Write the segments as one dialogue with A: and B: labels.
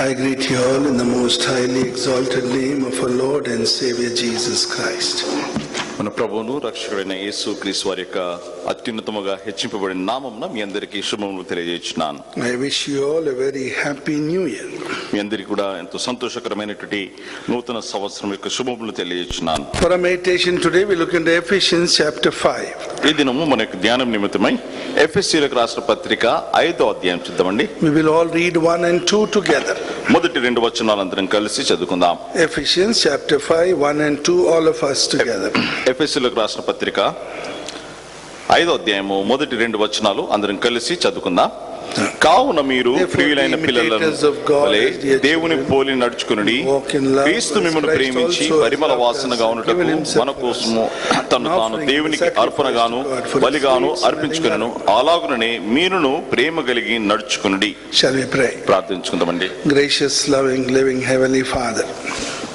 A: I greet you all in the most highly exalted name of our Lord and Savior Jesus Christ.
B: మన ప్రభువును రక్షకుడైన యేసు క్రీస్తు వారి యొక్క అత్యున్నతముగా హెచ్చింపబడిన నామమున మీ అందరికీ శుభములు తెలియజేస్తున్నాను.
A: I wish you all a very happy new year.
B: మీ అందరికీ కూడా ఎంతో సంతోషకరమైనటువంటి నూతన సంవత్సరం యొక్క శుభములు తెలియజేస్తున్నాను.
A: For our meditation today we look into Ephesians chapter 5.
B: ఈ దినము మన యొక్క ధ్యానం నిమిత్తమై ఎఫెసీయులకు రాసిన పత్రిక 5వ అధ్యాయం చూద్దామండి.
A: We will all read 1 and 2 together.
B: మొదటి రెండు వచనాలు అందరం కలిసి చదువుకుందాం.
A: Ephesians chapter 5 1 and 2 all of us together.
B: ఎఫెసీయులకు రాసిన పత్రిక 5వ అధ్యాయము మొదటి రెండు వచనాలు అందరం కలిసి చదువుకుందాం. కావున మీరు ప్రియులైన పిల్లలను వలె దేవుని పోలి నడుచుకునుడి. క్రీస్తు మిమ్మల్ని ప్రేమించి పరిమళ వాసనగా ఉన్నటకు మన కోసము తను తాను దేవునికి అర్పణగాను బలిగాను అర్పించుకును. అలాగుననే మీరును ప్రేమ కలిగి నడుచుకునుడి.
A: Shall we pray?
B: ప్రార్థించుకుందామండి.
A: Gracious, loving, living Heavenly Father,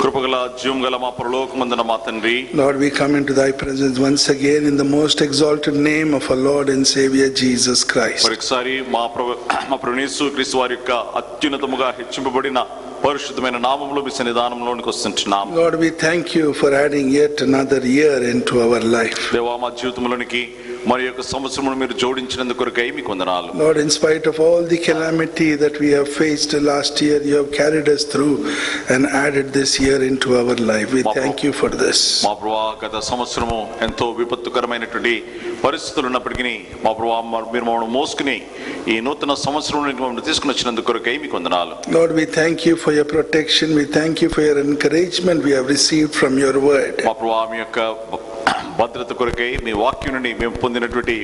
B: కృపగల జీవగల మా పరలోకమందున మా తండ్రి,
A: Lord, we come into thy presence once again in the most exalted name of our Lord and Savior Jesus Christ.
B: మరొకసారి మా ప్రభు యేసు క్రీస్తు వారి యొక్క అత్యున్నతముగా హెచ్చింపబడిన పరిశుద్ధమైన నామములో మీ సన్నిధానంలోనికి వస్తున్నాం.
A: Lord, we thank you for adding yet another year into our life.
B: దేవా, మా జీవితంలోనికి మరి యొక్క సంవత్సరమును మీరు జోడించినందుకు కొరకై మీకు వందనాలు.
A: Lord, in spite of all the calamity that we have faced last year, you have carried us through and added this year into our life. We thank you for this.
B: మా ప్రభువా, గత సంవత్సరము ఎంతో విపత్తుకరమైనటువంటి పరిస్థితులు ఉన్నప్పటికీ మా ప్రభువా మీరు మమ్మల్ని మోసుకుని ఈ నూతన సంవత్సరంలోకి మమ్మల్ని తీసుకుని వచ్చినందుకు కొరకై మీకు వందనాలు.
A: Lord, we thank you for your protection. We thank you for your encouragement we have received from your word.
B: మా ప్రభువా, మీ యొక్క భద్రత కొరకై మీ వాక్యం నుండి మేము పొందినటువంటి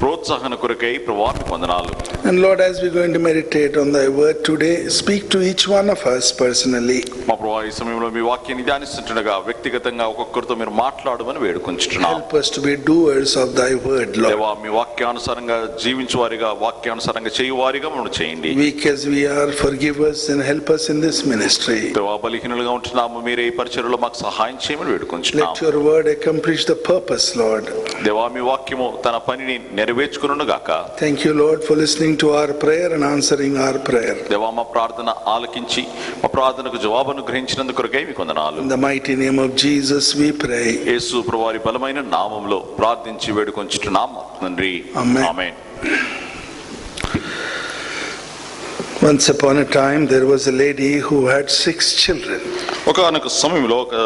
B: ప్రోత్సాహన కొరకై ప్రభువా మీకు వందనాలు.
A: And Lord, as we are going to meditate on thy word today, speak to each one of us personally.
B: మా ప్రభువా, ఈ సమయంలో మీ వాక్యాన్ని ధ్యానిస్తుండగా వ్యక్తిగతంగా ఒక్కొక్కరితో మీరు మాట్లాడమని వేడుకొంచుచున్నాం.
A: Help us to be doers of thy word, Lord.
B: దేవా, మీ వాక్యానుసారంగా జీవించువారిగా వాక్యానుసారంగా చేయువారిగా మమ్మల్ని చేయండి.
A: Weak as we are, forgive us and help us in this ministry.
B: దేవా, బలహీనులుగా ఉంటున్నాము, మీరే ఈ పరిచర్యలో మాకు సహాయం చేయమని వేడుకొంచున్నాం.
A: Let your word accomplish the purpose, Lord.
B: దేవా, మీ వాక్యము తన పనిని నెరవేర్చుకొనును గాక.
A: Thank you, Lord, for listening to our prayer and answering our prayer.
B: దేవా, మా ప్రార్థన ఆలకించి మా ప్రార్థనకు జవాబును గ్రహించినందుకు కొరకై మీకు వందనాలు.
A: In the mighty name of Jesus we pray.
B: యేసు ప్రభువారి బలమైన నామములో ప్రార్థించి వేడుకొంచుచున్నాము తండ్రి.
A: Amen.
B: Amen.
A: Once upon a time there was a lady who had 6 children.
B: ఒకానొక సమయంలో ఒక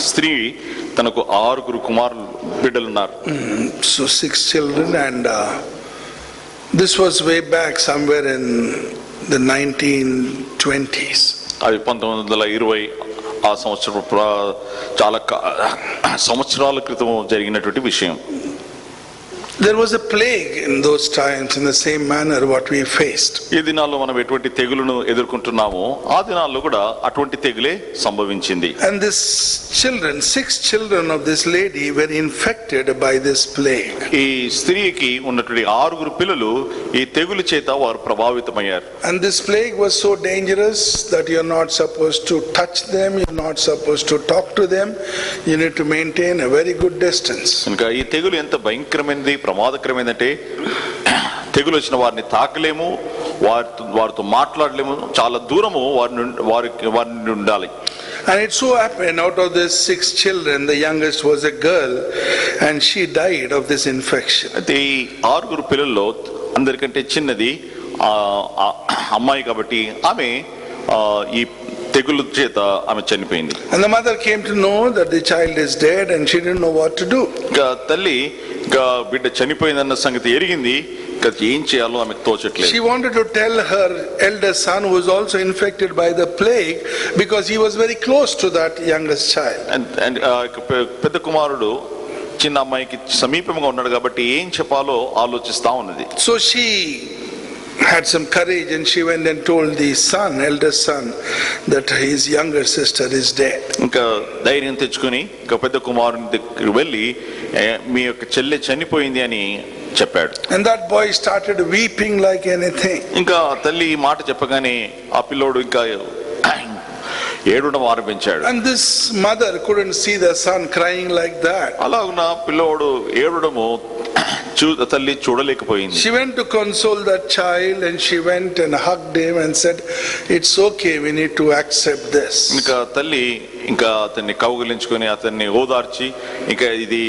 B: స్త్రీ తనకు 6 కుమారులు బిడ్డలున్నారు.
A: So 6 children, and this was way back somewhere in the 1920s.
B: అది 1920 ఆ సంవత్సరం చాలా సంవత్సరాల క్రితం జరిగినటువంటి విషయం.
A: There was a plague in those times in the same manner what we faced.
B: ఈ దినాల్లో మనం ఎటువంటి తెగులును ఎదుర్కొంటున్నామో ఆ దినాల్లో కూడా అటువంటి తెగులే సంభవించింది.
A: And this children, 6 children of this lady were infected by this plague.
B: ఈ స్త్రీకి ఉన్నటువంటి 6 పిల్లలు ఈ తెగులు చేత వారు ప్రభావితమయ్యారు.
A: And this plague was so dangerous that you're not supposed to touch them, you're not supposed to talk to them, you need to maintain a very good distance.
B: ఇంకా ఈ తెగులు ఎంత భయంకరమైనది, ప్రమాదకరమైందంటే తెగులు వచ్చిన వారిని తాకలేము, వారితో మాట్లాడలేము, చాలా దూరము వారిని ఉండాలి.
A: And it so happened, out of these 6 children, the youngest was a girl and she died of this infection.
B: అయితే ఈ 6 పిల్లల్లో అందరికంటే చిన్నది అమ్మాయి కాబట్టి ఆమె ఈ తెగులు చేత ఆమె చనిపోయింది.
A: And the mother came to know that the child is dead and she didn't know what to do.
B: ఇంకా తల్లి ఇంకా బిడ్డ చనిపోయిందన్న సంగతి ఎరిగింది, ఏం చేయాలో ఆమెకు తోచట్లేదు.
A: She wanted to tell her elder son, who was also infected by the plague, because he was very close to that youngest child.
B: And పెద్ద కుమారుడు చిన్న అమ్మాయికి సమీపంగా ఉన్నాడు కాబట్టి ఏం చెప్పాలో ఆలోచిస్తా ఉన్నది.
A: So she had some courage and she went and told the son, elder son, that his younger sister is dead.
B: ఇంకా ధైర్యం తెచ్చుకొని ఇంకా పెద్ద కుమారుని దగ్గరికి వెళ్ళి మీ యొక్క చెల్లె చనిపోయింది అని చెప్పాడు.
A: And that boy started weeping like anything.
B: ఇంకా తల్లి ఈ మాట చెప్పగానే ఆ పిల్లోడు ఇంకా ఏడవడం ఆరంభించాడు.
A: And this mother couldn't see the son crying like that.
B: అలాగున పిల్లోడు ఏడవడము తల్లి చూడలేకపోయింది.
A: She went to console that child and she went and hugged him and said, "It's okay, we need to accept this."
B: ఇంకా తల్లి ఇంకా అతన్ని కౌగిలించుకొని అతన్ని ఓదార్చి ఇంకా ఇది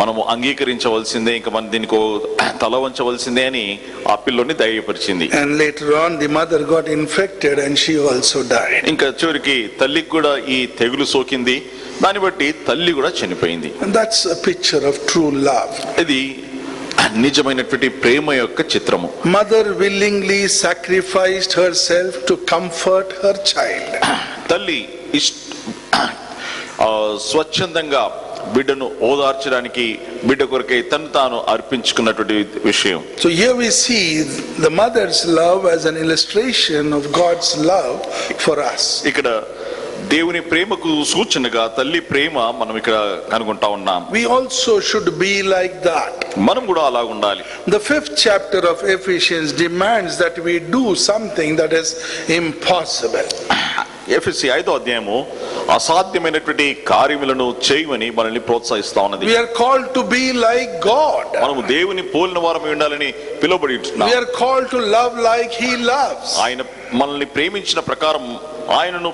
B: మనము అంగీకరించవలసిందే, ఇంకా మనం దీనికి తల వంచవలసిందే అని ఆ పిల్లోని ధైర్యపరిచింది.
A: And later on the mother got infected and she also died.
B: ఇంకా చివరికి తల్లికి కూడా ఈ తెగులు సోకింది, దాన్ని బట్టి తల్లి కూడా చనిపోయింది.
A: And that's a picture of true love.
B: ఇది నిజమైనటువంటి ప్రేమ యొక్క చిత్రము.
A: Mother willingly sacrificed herself to comfort her child.
B: తల్లి స్వచ్ఛందంగా బిడ్డను ఓదార్చడానికి బిడ్డ కొరకై తను తాను అర్పించుకున్నటువంటి విషయం.
A: So here we see the mother's love as an illustration of God's love for us.
B: ఇక్కడ దేవుని ప్రేమకు సూచనగా తల్లి ప్రేమ మనం ఇక్కడ కనుగొంటా ఉన్నాం.
A: We also should be like that.
B: మనం కూడా అలా ఉండాలి.
A: The 5th chapter of Ephesians demands that we do something that is impossible.
B: ఎఫెసీ 5వ అధ్యాయము అసాధ్యమైనటువంటి కార్యములను చేయమని మనల్ని ప్రోత్సహిస్తా ఉన్నది.
A: We are called to be like God.
B: మనము దేవుని పోలిన వారమై ఉండాలని పిలువబడి ఉంటున్నాం.
A: We are called to love like He loves.
B: ఆయన మనల్ని ప్రేమించిన ప్రకారం ఆయనను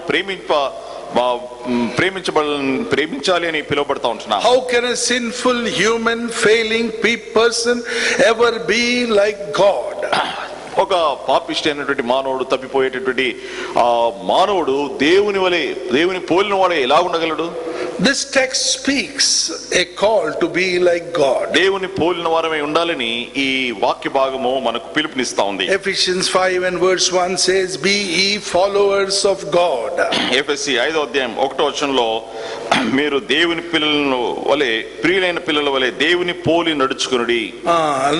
B: ప్రేమించాలి అని పిలువబడతా ఉంటున్నాం.
A: How can a sinful human failing person ever be like God?
B: ఒక పాపిష్టి అయినటువంటి మానవుడు, తప్పిపోయేటటువంటి ఆ మానవుడు దేవుని పోలిన వాడు ఎలా ఉండగలడు?
A: This text speaks a call to be like God.
B: దేవుని పోలిన వారమై ఉండాలని ఈ వాక్య భాగము మనకు పిలుపునిస్తా ఉంది.
A: Ephesians 5 and verse 1 says, "Be ye followers of God."
B: ఎఫెసీ 5వ అధ్యాయం 1వ వచనంలో మీరు దేవుని పిల్లల వలె, ప్రియులైన పిల్లల వలె దేవుని పోలి నడుచుకొనుడి.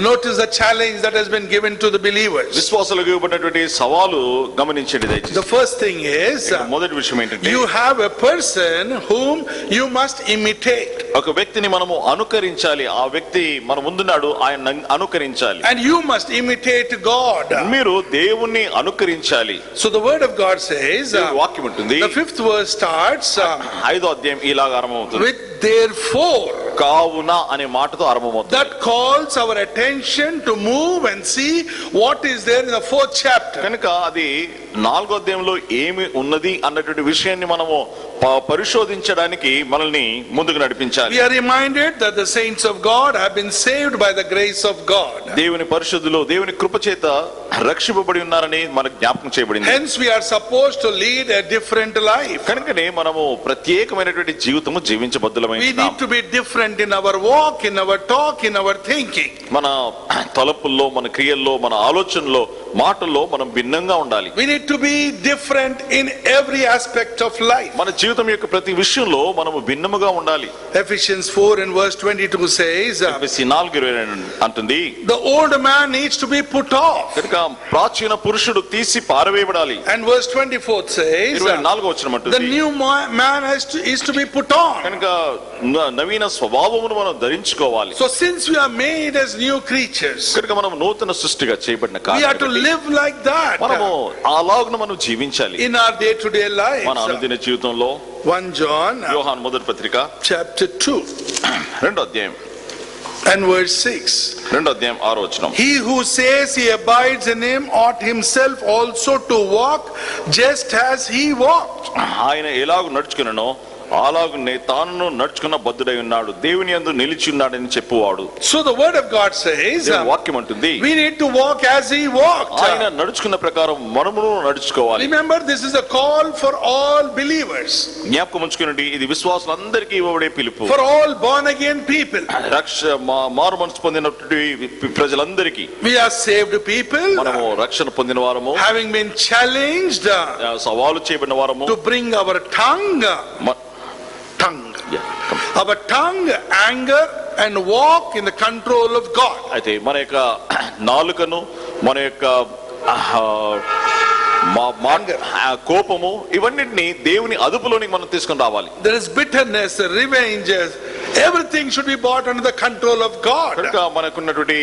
A: Notice the challenge that has been given to the believers.
B: విశ్వాసులకు ఇవ్వబడినటువంటి సవాలు గమనించండి దయచేసి.
A: The first thing is,
B: మొదటి విషయం ఏంటంటే,
A: you have a person whom you must imitate.
B: ఒక వ్యక్తిని మనము అనుకరించాలి. ఆ వ్యక్తి మన ముందున్నాడు, ఆయన అనుకరించాలి.
A: And you must imitate God.
B: మీరు దేవుణ్ణి అనుకరించాలి.
A: So the word of God says,
B: వాక్యం ఉంటుంది.
A: the 5th verse starts
B: 5వ అధ్యాయం ఇలాగ ఆరంభమవుతుంది.
A: with therefore.
B: కావున అనే మాటతో ఆరంభమవుతుంది.
A: That calls our attention to move and see what is there in the 4th chapter.
B: కనుక అది 4వ అధ్యాయంలో ఏమి ఉన్నది అన్నటువంటి విషయాన్ని మనము పరిశోధించడానికి మనల్ని ముందుకు నడిపించాలి.
A: We are reminded that the saints of God have been saved by the grace of God.
B: దేవుని పరిశుద్ధులు దేవుని కృప చేత రక్షింపబడి ఉన్నారని మనకు జ్ఞాపకం చేయబడింది.
A: Hence we are supposed to lead a different life.
B: కనుకనే మనము ప్రత్యేకమైనటువంటి జీవితము జీవించబద్దులమై
A: We need to be different in our walk, in our talk, in our thinking.
B: మన తలపుల్లో, మన క్రియల్లో, మన ఆలోచనలో, మాటల్లో మనం భిన్నంగా ఉండాలి.
A: We need to be different in every aspect of life.
B: మన జీవితం యొక్క ప్రతి విషయంలో మనము భిన్నముగా ఉండాలి.
A: Ephesians 4 and verse 22 says,
B: ఎఫెసీ 4:22 అంటుంది,
A: the old man needs to be put off.
B: కనుక ప్రాచీన పురుషుడు తీసి పారవేయబడాలి.
A: And verse 24 says,
B: 24వ వచనం అంటుంది,
A: the new man is to be put on.
B: కనుక నవీన స్వభావమును మనం ధరించుకోవాలి.
A: So since we are made as new creatures,
B: కనుక మనం నూతన సృష్టిగా చేయబడిన
A: we have to live like that.
B: మనము అలాగున మనం జీవించాలి.
A: In our day to day life.
B: మన అనుదిన జీవితంలో
A: 1 John
B: యోహాను మొదటి పత్రిక
A: chapter 2
B: 2వ అధ్యాయం
A: and verse 6.
B: 2వ అధ్యాయం 6వ వచనం,
A: He who says he abides in him ought himself also to walk just as he walked.
B: ఆయన ఎలాగ నడుచుకున్నానో అలాగునే తాను నడుచుకున్న బద్ధుడై ఉన్నాడు, దేవుని యందు నిలిచి ఉన్నాడని చెప్పువాడు.
A: So the word of God says,
B: వాక్యం అంటుంది,
A: we need to walk as he walked.
B: ఆయన నడుచుకున్న ప్రకారం మనమును నడుచుకోవాలి.
A: Remember, this is a call for all believers.
B: జ్ఞాపకం ఉంచుకోండి, ఇది విశ్వాసులందరికీ ఇవ్వబడే పిలుపు.
A: For all born again people.
B: మారు మనసు పొందినటువంటి ప్రజలందరికీ.
A: We are saved people.
B: మనము రక్షణ పొందిన వారము,
A: having been challenged,
B: సవాలు చేయబడిన వారము,
A: to bring our tongue, our tongue, anger and walk in the control of God.
B: అయితే మన యొక్క నాలుకను, మన యొక్క కోపము, ఇవన్నిటిని దేవుని అదుపులోనికి మనం తీసుకొని రావాలి.
A: There is bitterness, revenge, everything should be brought under the control of God.
B: కనుక మనకున్నటువంటి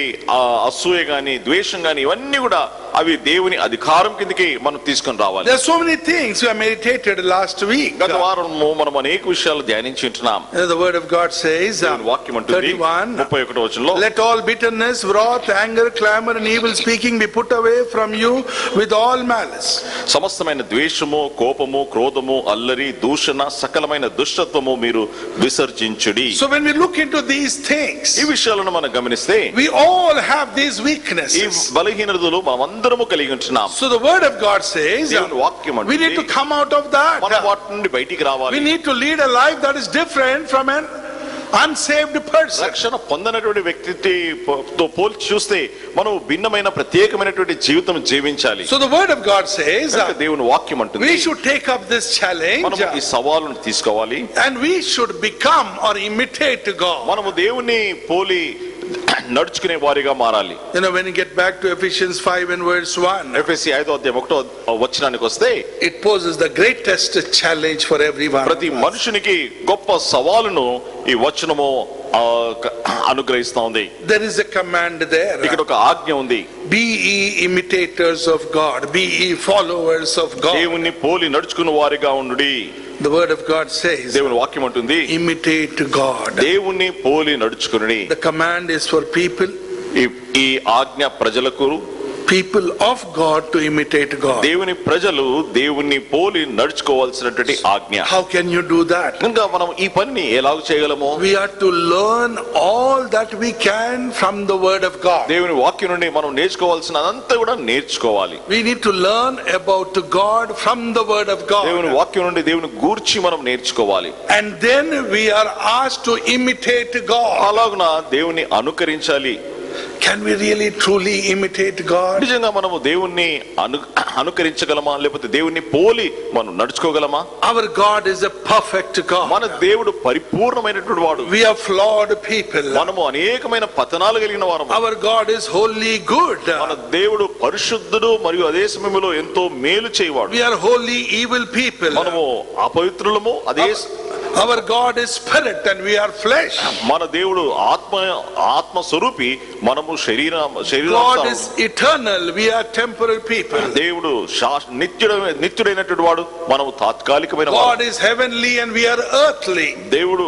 B: అసూయ గాని, ద్వేషం గాని, ఇవన్నీ కూడా అవి దేవుని అధికారం కిందకి మనం తీసుకొని రావాలి.
A: There are so many things we have meditated last week.
B: గత వారము మనం అనేక విషయాలు ధ్యానించి ఉంటున్నాం.
A: The word of God says,
B: దేవుని వాక్యం అంటుంది 31వ వచనంలో,
A: let all bitterness, wrath, anger, clamor and evil speaking be put away from you with all malice.
B: సమస్తమైన ద్వేషము, కోపము, క్రోధము, అల్లరి, దూషణ, సకలమైన దుష్టత్వము మీరు విసర్జించుడి.
A: So when we look into these things,
B: ఈ విషయాలను మనం గమనిస్తే
A: we all have these
B: ఈ
A: weaknesses.
B: బలహీనతలు మనమందరము కలిగి ఉంటున్నాం.
A: So the word of God says,
B: దేవుని వాక్యం
A: we need to
B: అంటుంది
A: come out of that.
B: మనం వాటి నుండి బయటికి
A: We
B: రావాలి.
A: need to lead a life that is different from an unsaved person.
B: రక్షణ పొందనటువంటి వ్యక్తితో పోల్చి చూస్తే మనం భిన్నమైన ప్రత్యేకమైనటువంటి జీవితం జీవించాలి.
A: So the word of God says,
B: కనుక దేవుని వాక్యం అంటుంది
A: we should take up this challenge
B: మనము ఈ సవాలును తీసుకోవాలి.
A: and we should become or imitate God.
B: మనము దేవుని పోలి నడుచుకునే వారిగా మారాలి.
A: You know, when you get back to Ephesians 5 and verse 1,
B: ఎఫెసీ 5:1 వచనానికి వస్తే,
A: it poses the greatest challenge for everyone.
B: ప్రతి మనుషునికి గొప్ప సవాలును ఈ వచనము అనుగ్రహిస్తా ఉంది.
A: There is a command there.
B: ఇక్కడ ఒక ఆజ్ఞ ఉంది.
A: Be ye imitators of God, be ye followers of God.
B: దేవుని పోలి నడుచుకున్న వారిగా ఉండుడి.
A: The word of God says,
B: దేవుని వాక్యం అంటుంది
A: imitate God.
B: దేవుని పోలి నడుచుకునుడి.
A: The command is for people
B: ఈ ఆజ్ఞ ప్రజలకు,
A: of God to imitate God.
B: దేవుని ప్రజలు దేవుని పోలి నడుచుకోవాల్సినటువంటి ఆజ్ఞ.
A: How can you do that?
B: కనుక మనం ఈ పనిని ఎలాగ చేయగలము?
A: We are to learn all that we can from the word of God.
B: దేవుని వాక్యం నుండి మనం నేర్చుకోవాల్సినంతా కూడా నేర్చుకోవాలి.
A: We need to learn about God from the word of
B: దేవుని
A: God.
B: వాక్యం నుండి దేవుని గూర్చి మనం నేర్చుకోవాలి.
A: And then we are asked to imitate God.
B: అలాగున దేవుని అనుకరించాలి.
A: Can we really truly imitate God?
B: నిజంగా మనము దేవుణ్ణి అనుకరించగలమా, లేకపోతే దేవుణ్ణి పోలి మనం నడుచుకోగలమా?
A: Our God is a perfect God.
B: మన దేవుడు పరిపూర్ణమైనటువంటి వాడు.
A: We are flawed people.
B: మనము అనేకమైన పతనాలు కలిగిన వారము.
A: Our God is wholly good.
B: మన దేవుడు పరిశుద్ధుడు మరియు అదే సమయంలో ఎంతో మేలు చేయవాడు.
A: We are wholly evil people.
B: మనము అపవిత్రులము. అదే
A: Our God is spirit and we are flesh.
B: మన దేవుడు ఆత్మ స్వరూపి, మనము శరీరం.
A: God is eternal, we are temporal people.
B: దేవుడు నిత్యుడైనటువంటి వాడు, మనము తాత్కాలికమైన వాడు.
A: God is heavenly and we are earthly.
B: దేవుడు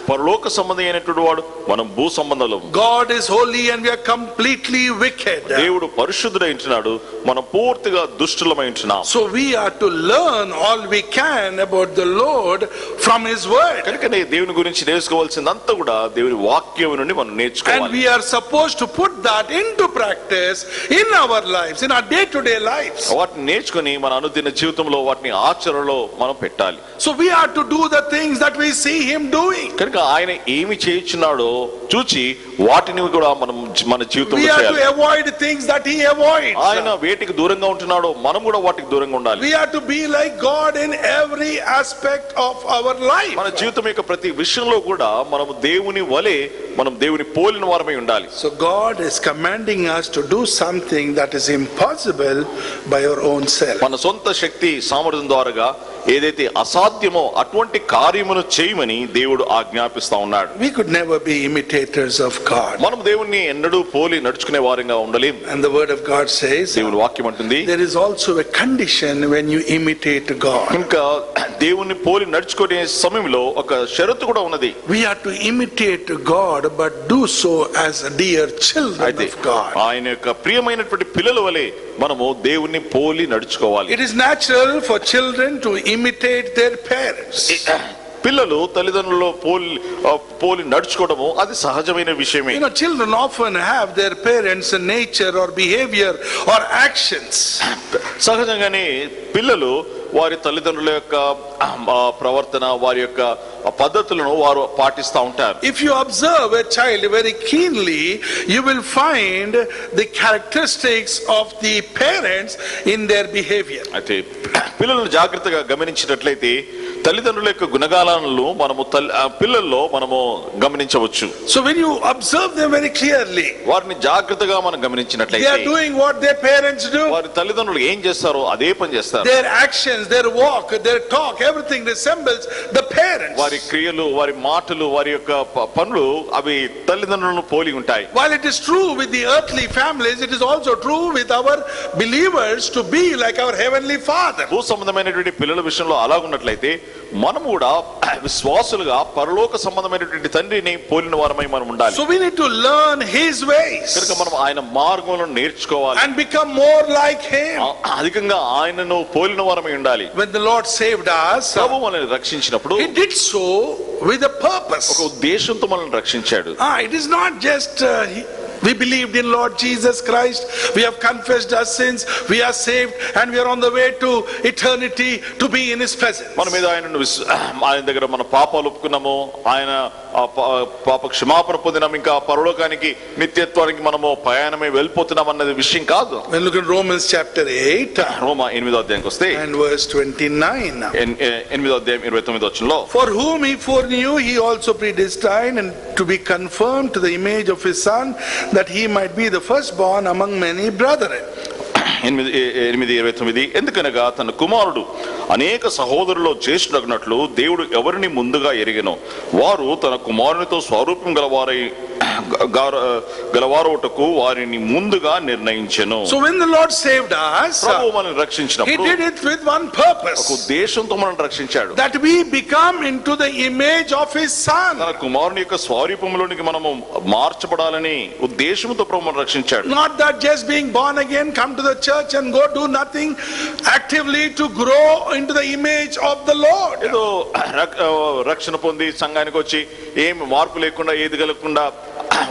B: పరలోక సంబంధి అయినటువంటి వాడు, మనం భూ సంబంధులు.
A: God is holy and we are completely wicked.
B: దేవుడు పరిశుద్ధుడై ఉంటున్నాడు, మనం పూర్తిగా దుష్టులమై ఉంటున్నాం.
A: So we are to learn all we can about the Lord from his word.
B: కనుకనే దేవుని గురించి నేర్చుకోవాల్సిందంతా కూడా దేవుని వాక్యం నుండి మనం
A: And
B: నేర్చుకోవాలి.
A: we are supposed to put that into practice in our lives, in our day-to-day lives.
B: వాటిని నేర్చుకుని మన అనుదిన జీవితంలో వాటిని ఆచరణలో మనం పెట్టాలి.
A: So we are to do the things that we see him doing.
B: కనుక ఆయన ఏమి చేయుచున్నాడో చూచి వాటిని కూడా మనం మన
A: We
B: జీవితంలో
A: are to
B: చేయాలి.
A: avoid things that he avoids.
B: ఆయన వేటికి దూరంగా ఉంటున్నాడో మనం కూడా వాటికి దూరంగా ఉండాలి.
A: We are to be like God in every aspect of our life.
B: మన జీవితం యొక్క ప్రతి విషయంలో కూడా మనం దేవుని వలె, మనం దేవుని పోలిన వారమై ఉండాలి.
A: So God is commanding us to do something that is impossible by our own self.
B: మన సొంత శక్తి సామర్థ్యం ద్వారా ఏదైతే అసాధ్యమో అటువంటి కార్యమును చేయమని దేవుడు ఆజ్ఞాపిస్తా ఉన్నాడు.
A: We could never be imitators of God.
B: మనం దేవుణ్ణి ఎన్నడూ పోలి నడుచుకునే వారంగా ఉండలేం.
A: And the word of God says,
B: దేవుని వాక్యం అంటుంది,
A: there is also a condition when you imitate God.
B: ఇంకా దేవుణ్ణి పోలి నడుచుకునే సమయంలో ఒక షరతు కూడా ఉన్నది.
A: We are to imitate God but do so as dear children
B: అయితే
A: of God.
B: ఆయన యొక్క ప్రియమైనటువంటి పిల్లల వలె మనము దేవుణ్ణి పోలి నడుచుకోవాలి.
A: It is natural for children to imitate their parents.
B: పిల్లలు తల్లిదండ్రులు పోలి నడుచుకోవడము అది సహజమైన విషయమే.
A: You know, children often have their parents' nature or behavior or actions.
B: సహజంగానే పిల్లలు వారి తల్లిదండ్రుల యొక్క ప్రవర్తన, వారి యొక్క పద్ధతులను వారు పాటిస్తూ ఉంటారు.
A: If you observe a child very keenly, you will find the characteristics of the parents in their behavior.
B: అయితే పిల్లలను జాగ్రత్తగా గమనించినట్లయితే తల్లిదండ్రుల యొక్క గుణగాలను మనము పిల్లల్లో మనము గమనించవచ్చు.
A: So when you observe them very clearly,
B: వారిని జాగ్రత్తగా మనం
A: they
B: గమనించినట్లయితే
A: are doing what their parents do.
B: వారి తల్లిదండ్రులు ఏం చేస్తారో అదే పని చేస్తారు.
A: Their actions, their walk, their talk, everything resembles the parents.
B: వారి క్రియలు, వారి మాటలు, వారి యొక్క పనులు అవి తల్లిదండ్రులను పోలి ఉంటాయి.
A: While it is true with the earthly families, it is also true with our believers to be like our heavenly Father.
B: భూ సంబంధమైనటువంటి పిల్లల విషయంలో అలా ఉన్నట్లయితే మనం కూడా విశ్వాసులుగా పరలోక సంబంధమైనటువంటి తండ్రిని పోలిన వారమై మనం ఉండాలి.
A: So we need to learn his ways
B: కనుక మనం ఆయన మార్గములను నేర్చుకోవాలి
A: and become more like him.
B: అధికంగా ఆయనను పోలిన వారమై ఉండాలి.
A: When the Lord saved us,
B: ప్రభువు మనల్ని రక్షించినప్పుడు
A: he did so with a purpose.
B: ఒక ఉద్దేశంతో మనల్ని రక్షించాడు.
A: It is not just we believed in Lord Jesus Christ, we have confessed our sins, we are saved, and we are on the way to eternity to be in his presence.
B: మన మీద ఆయన దగ్గర మన పాపాలు ఒప్పుకున్నాము, ఆయన పాప క్షమాపణ పొందినాం, ఇంకా పరలోకానికి నిత్యత్వానికి మనము ప్రయాణమై వెళ్ళిపోతున్నాం అన్నది విషయం కాదు.
A: When look at Romans chapter 8
B: రోమా 8వ అధ్యాయానికి వస్తే
A: and verse 29.
B: 8వ అధ్యాయం 29వ వచనంలో,
A: For whom he foreknew he also predestined and to be conformed to the image of his son, that he might be the firstborn among many brethren.
B: 8:29 ఎందుకనగా తన కుమారుడు అనేక సహోదరుల్లో జ్యేష్ఠుడగునట్లు దేవుడు ఎవరిని ముందుగా ఎరిగెనో వారు తన కుమారునితో స్వరూపం గలవారొటకు వారిని ముందుగా నిర్ణయించెను.
A: So when the Lord saved us,
B: ప్రభువు మనల్ని రక్షించినప్పుడు
A: he did it with one purpose,
B: ఒక ఉద్దేశంతో మనల్ని రక్షించాడు.
A: that we become into the image of his son.
B: తన కుమారుని యొక్క స్వరూపంలోనికి మనము మార్చబడాలని ఉద్దేశంతో ప్రభు మనల్ని రక్షించాడు.
A: Not that just being born again, come to the church and go do nothing actively to grow into the image of the Lord.
B: ఏదో రక్షణ పొంది సంఘానికి వచ్చి ఏమి మార్పు లేకుండా ఏది కలగకుండా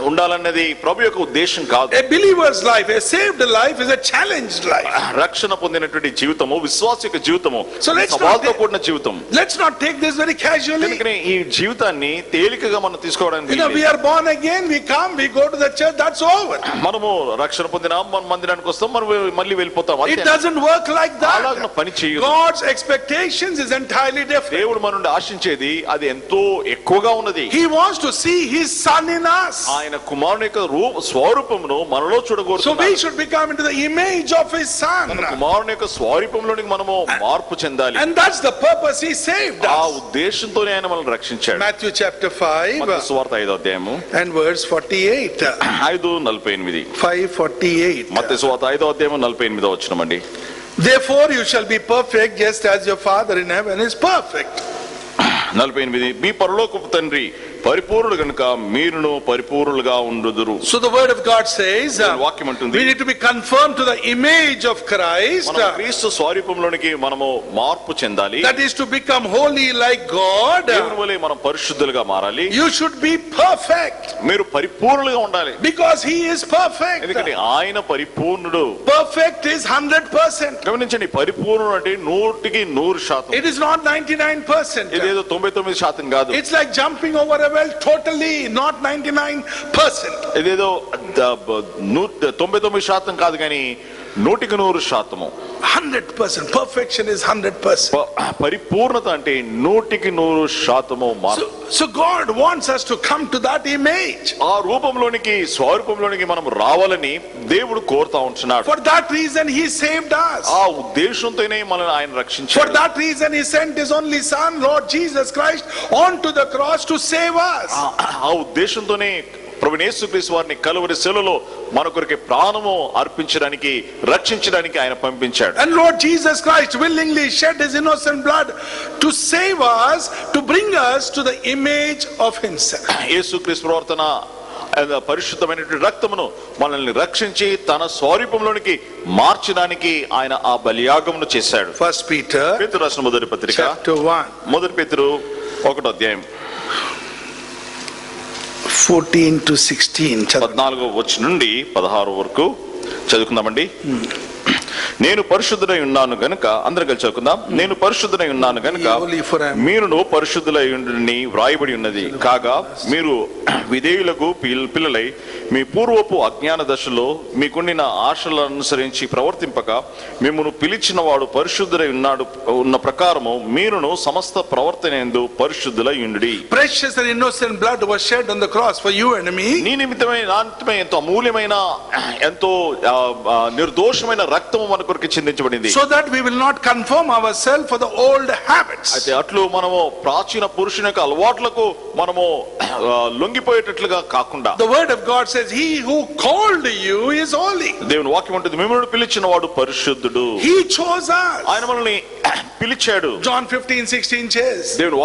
B: ఉండాలన్నది ప్రభు యొక్క ఉద్దేశం కాదు.
A: A believer's life, a saved life is a challenged life.
B: రక్షణ పొందినటువంటి జీవితము విశ్వాస యొక్క జీవితము
A: let's
B: సవాలుతో కూడిన జీవితం.
A: Let's not take this very casually.
B: ఎందుకని ఈ జీవితాన్ని తేలికగా మనం తీసుకోవడానికి
A: we are born again, we come, we go to the church, that's over.
B: మనము రక్షణ పొందినాం, మన మందిరానికి వస్తాం, మనం మళ్ళీ వెళ్ళిపోతాం.
A: It doesn't work like that.
B: అలాగ పని చేయదు.
A: God's expectations is entirely different.
B: దేవుడు మన నుండి ఆశించేది అది ఎంతో ఎక్కువగా ఉన్నది.
A: He wants to see his son in us.
B: ఆయన కుమారుని యొక్క స్వరూపమును మనలో చూడగోరుతున్నాడు.
A: So we should become into the image of his son.
B: మన కుమారుని యొక్క స్వరూపంలోనికి మనము మార్పు చెందాలి.
A: And that's the purpose he saved us.
B: ఆ ఉద్దేశంతోనే ఆయన మనల్ని రక్షించాడు.
A: Matthew chapter 5
B: మత్తయి సువార్త 5వ అధ్యాయము
A: and verse 48.
B: 5:48.
A: 5:48.
B: మత్తయి సువార్త 5వ అధ్యాయము 48వ వచనమండి.
A: Therefore you shall be perfect just as your Father in heaven is perfect.
B: 48 మీ పరలోకపు తండ్రి పరిపూర్ణుడు గనుక మీరును పరిపూర్ణులుగా ఉండుదురు.
A: So the word of God says
B: వాక్యం అంటుంది
A: we need to be conformed to the image of Christ.
B: మనం క్రీస్తు స్వరూపంలోనికి మనము మార్పు చెందాలి.
A: That is to become holy like God.
B: దేవుని వలె మనం పరిశుద్ధులుగా మారాలి.
A: You should be perfect.
B: మీరు పరిపూర్ణులుగా ఉండాలి.
A: Because he is perfect.
B: ఎందుకంటే ఆయన పరిపూర్ణుడు.
A: Perfect is 100%.
B: గమనించండి, పరిపూర్ణుడు అంటే 100%.
A: It is not 99%.
B: ఇదేదో 99% కాదు.
A: It's like jumping over a well, totally not 99%.
B: ఇదేదో 99% కాదు కానీ 100%.
A: 100%. Perfection is 100%.
B: పరిపూర్ణత అంటే 100% మార్పు.
A: So God wants us to come to that image.
B: ఆ రూపంలోనికి స్వరూపంలోనికి మనం రావాలని దేవుడు కోరుతా ఉంటున్నాడు.
A: For that reason he saved us.
B: ఆ ఉద్దేశంతోనే మనల్ని ఆయన రక్షించాడు.
A: For that reason he sent his only son, Lord Jesus Christ, onto the cross to save us.
B: ఆ ఉద్దేశంతోనే ప్రభువు యేసుక్రీస్తు వారిని కలువరి శిలువలో మన కొరకు ప్రాణము అర్పించడానికి రక్షించడానికి ఆయన పంపించాడు.
A: And Lord Jesus Christ willingly shed his innocent blood to save us, to bring us to the image of himself.
B: యేసుక్రీస్తు ప్రవర్తన పరిశుద్ధమైనటువంటి రక్తమును మనల్ని రక్షించి తన స్వరూపంలోనికి మార్చడానికి ఆయన ఆ బలియాగమును చేశాడు.
A: First Peter
B: పేతురు రాసిన మొదటి పత్రిక
A: chapter 1
B: మొదటి పేతురు 1వ అధ్యాయం
A: 14 to 16
B: 14వ వచనం నుండి 16 వరకు చదువుకుందామండి. నేను పరిశుద్ధుడై ఉన్నాను గనుక, అందరం కలిసి చదువుకుందాం. నేను పరిశుద్ధుడై ఉన్నాను గనుక మీరును పరిశుద్ధులై ఉండుడని వ్రాయబడి ఉన్నది. కాగా మీరు విధేయులకు పిల్లలై మీ పూర్వపు అజ్ఞాన దశలో మీకుండిన ఆశలను అనుసరించి ప్రవర్తింపక మిమ్మును పిలిచిన వాడు పరిశుద్ధుడై ఉన్న ప్రకారము మీరును సమస్త ప్రవర్తనందు పరిశుద్ధులై ఉండుడి.
A: Precious and innocent blood was shed on the cross for you and me.
B: నీ నిమిత్తమై నా నిమిత్తమై ఎంతో అమూల్యమైన ఎంతో నిర్దోషమైన రక్తము మన మన కొరకు చిందించబడింది.
A: So that we will not conform ourselves for the old habits.
B: అయితే అట్లు మనము ప్రాచీన పురుషుని యొక్క అలవాట్లకు మనము లొంగిపోయేటట్లుగా కాకుండా,
A: the word of God says he who called you is holy.
B: దేవుని వాక్యం ఉంటుంది, మిమ్మల్ని పిలిచిన వాడు పరిశుద్ధుడు.
A: He chose us.
B: ఆయన మనల్ని పిలిచాడు.
A: John 15:16 says,
B: దేవుని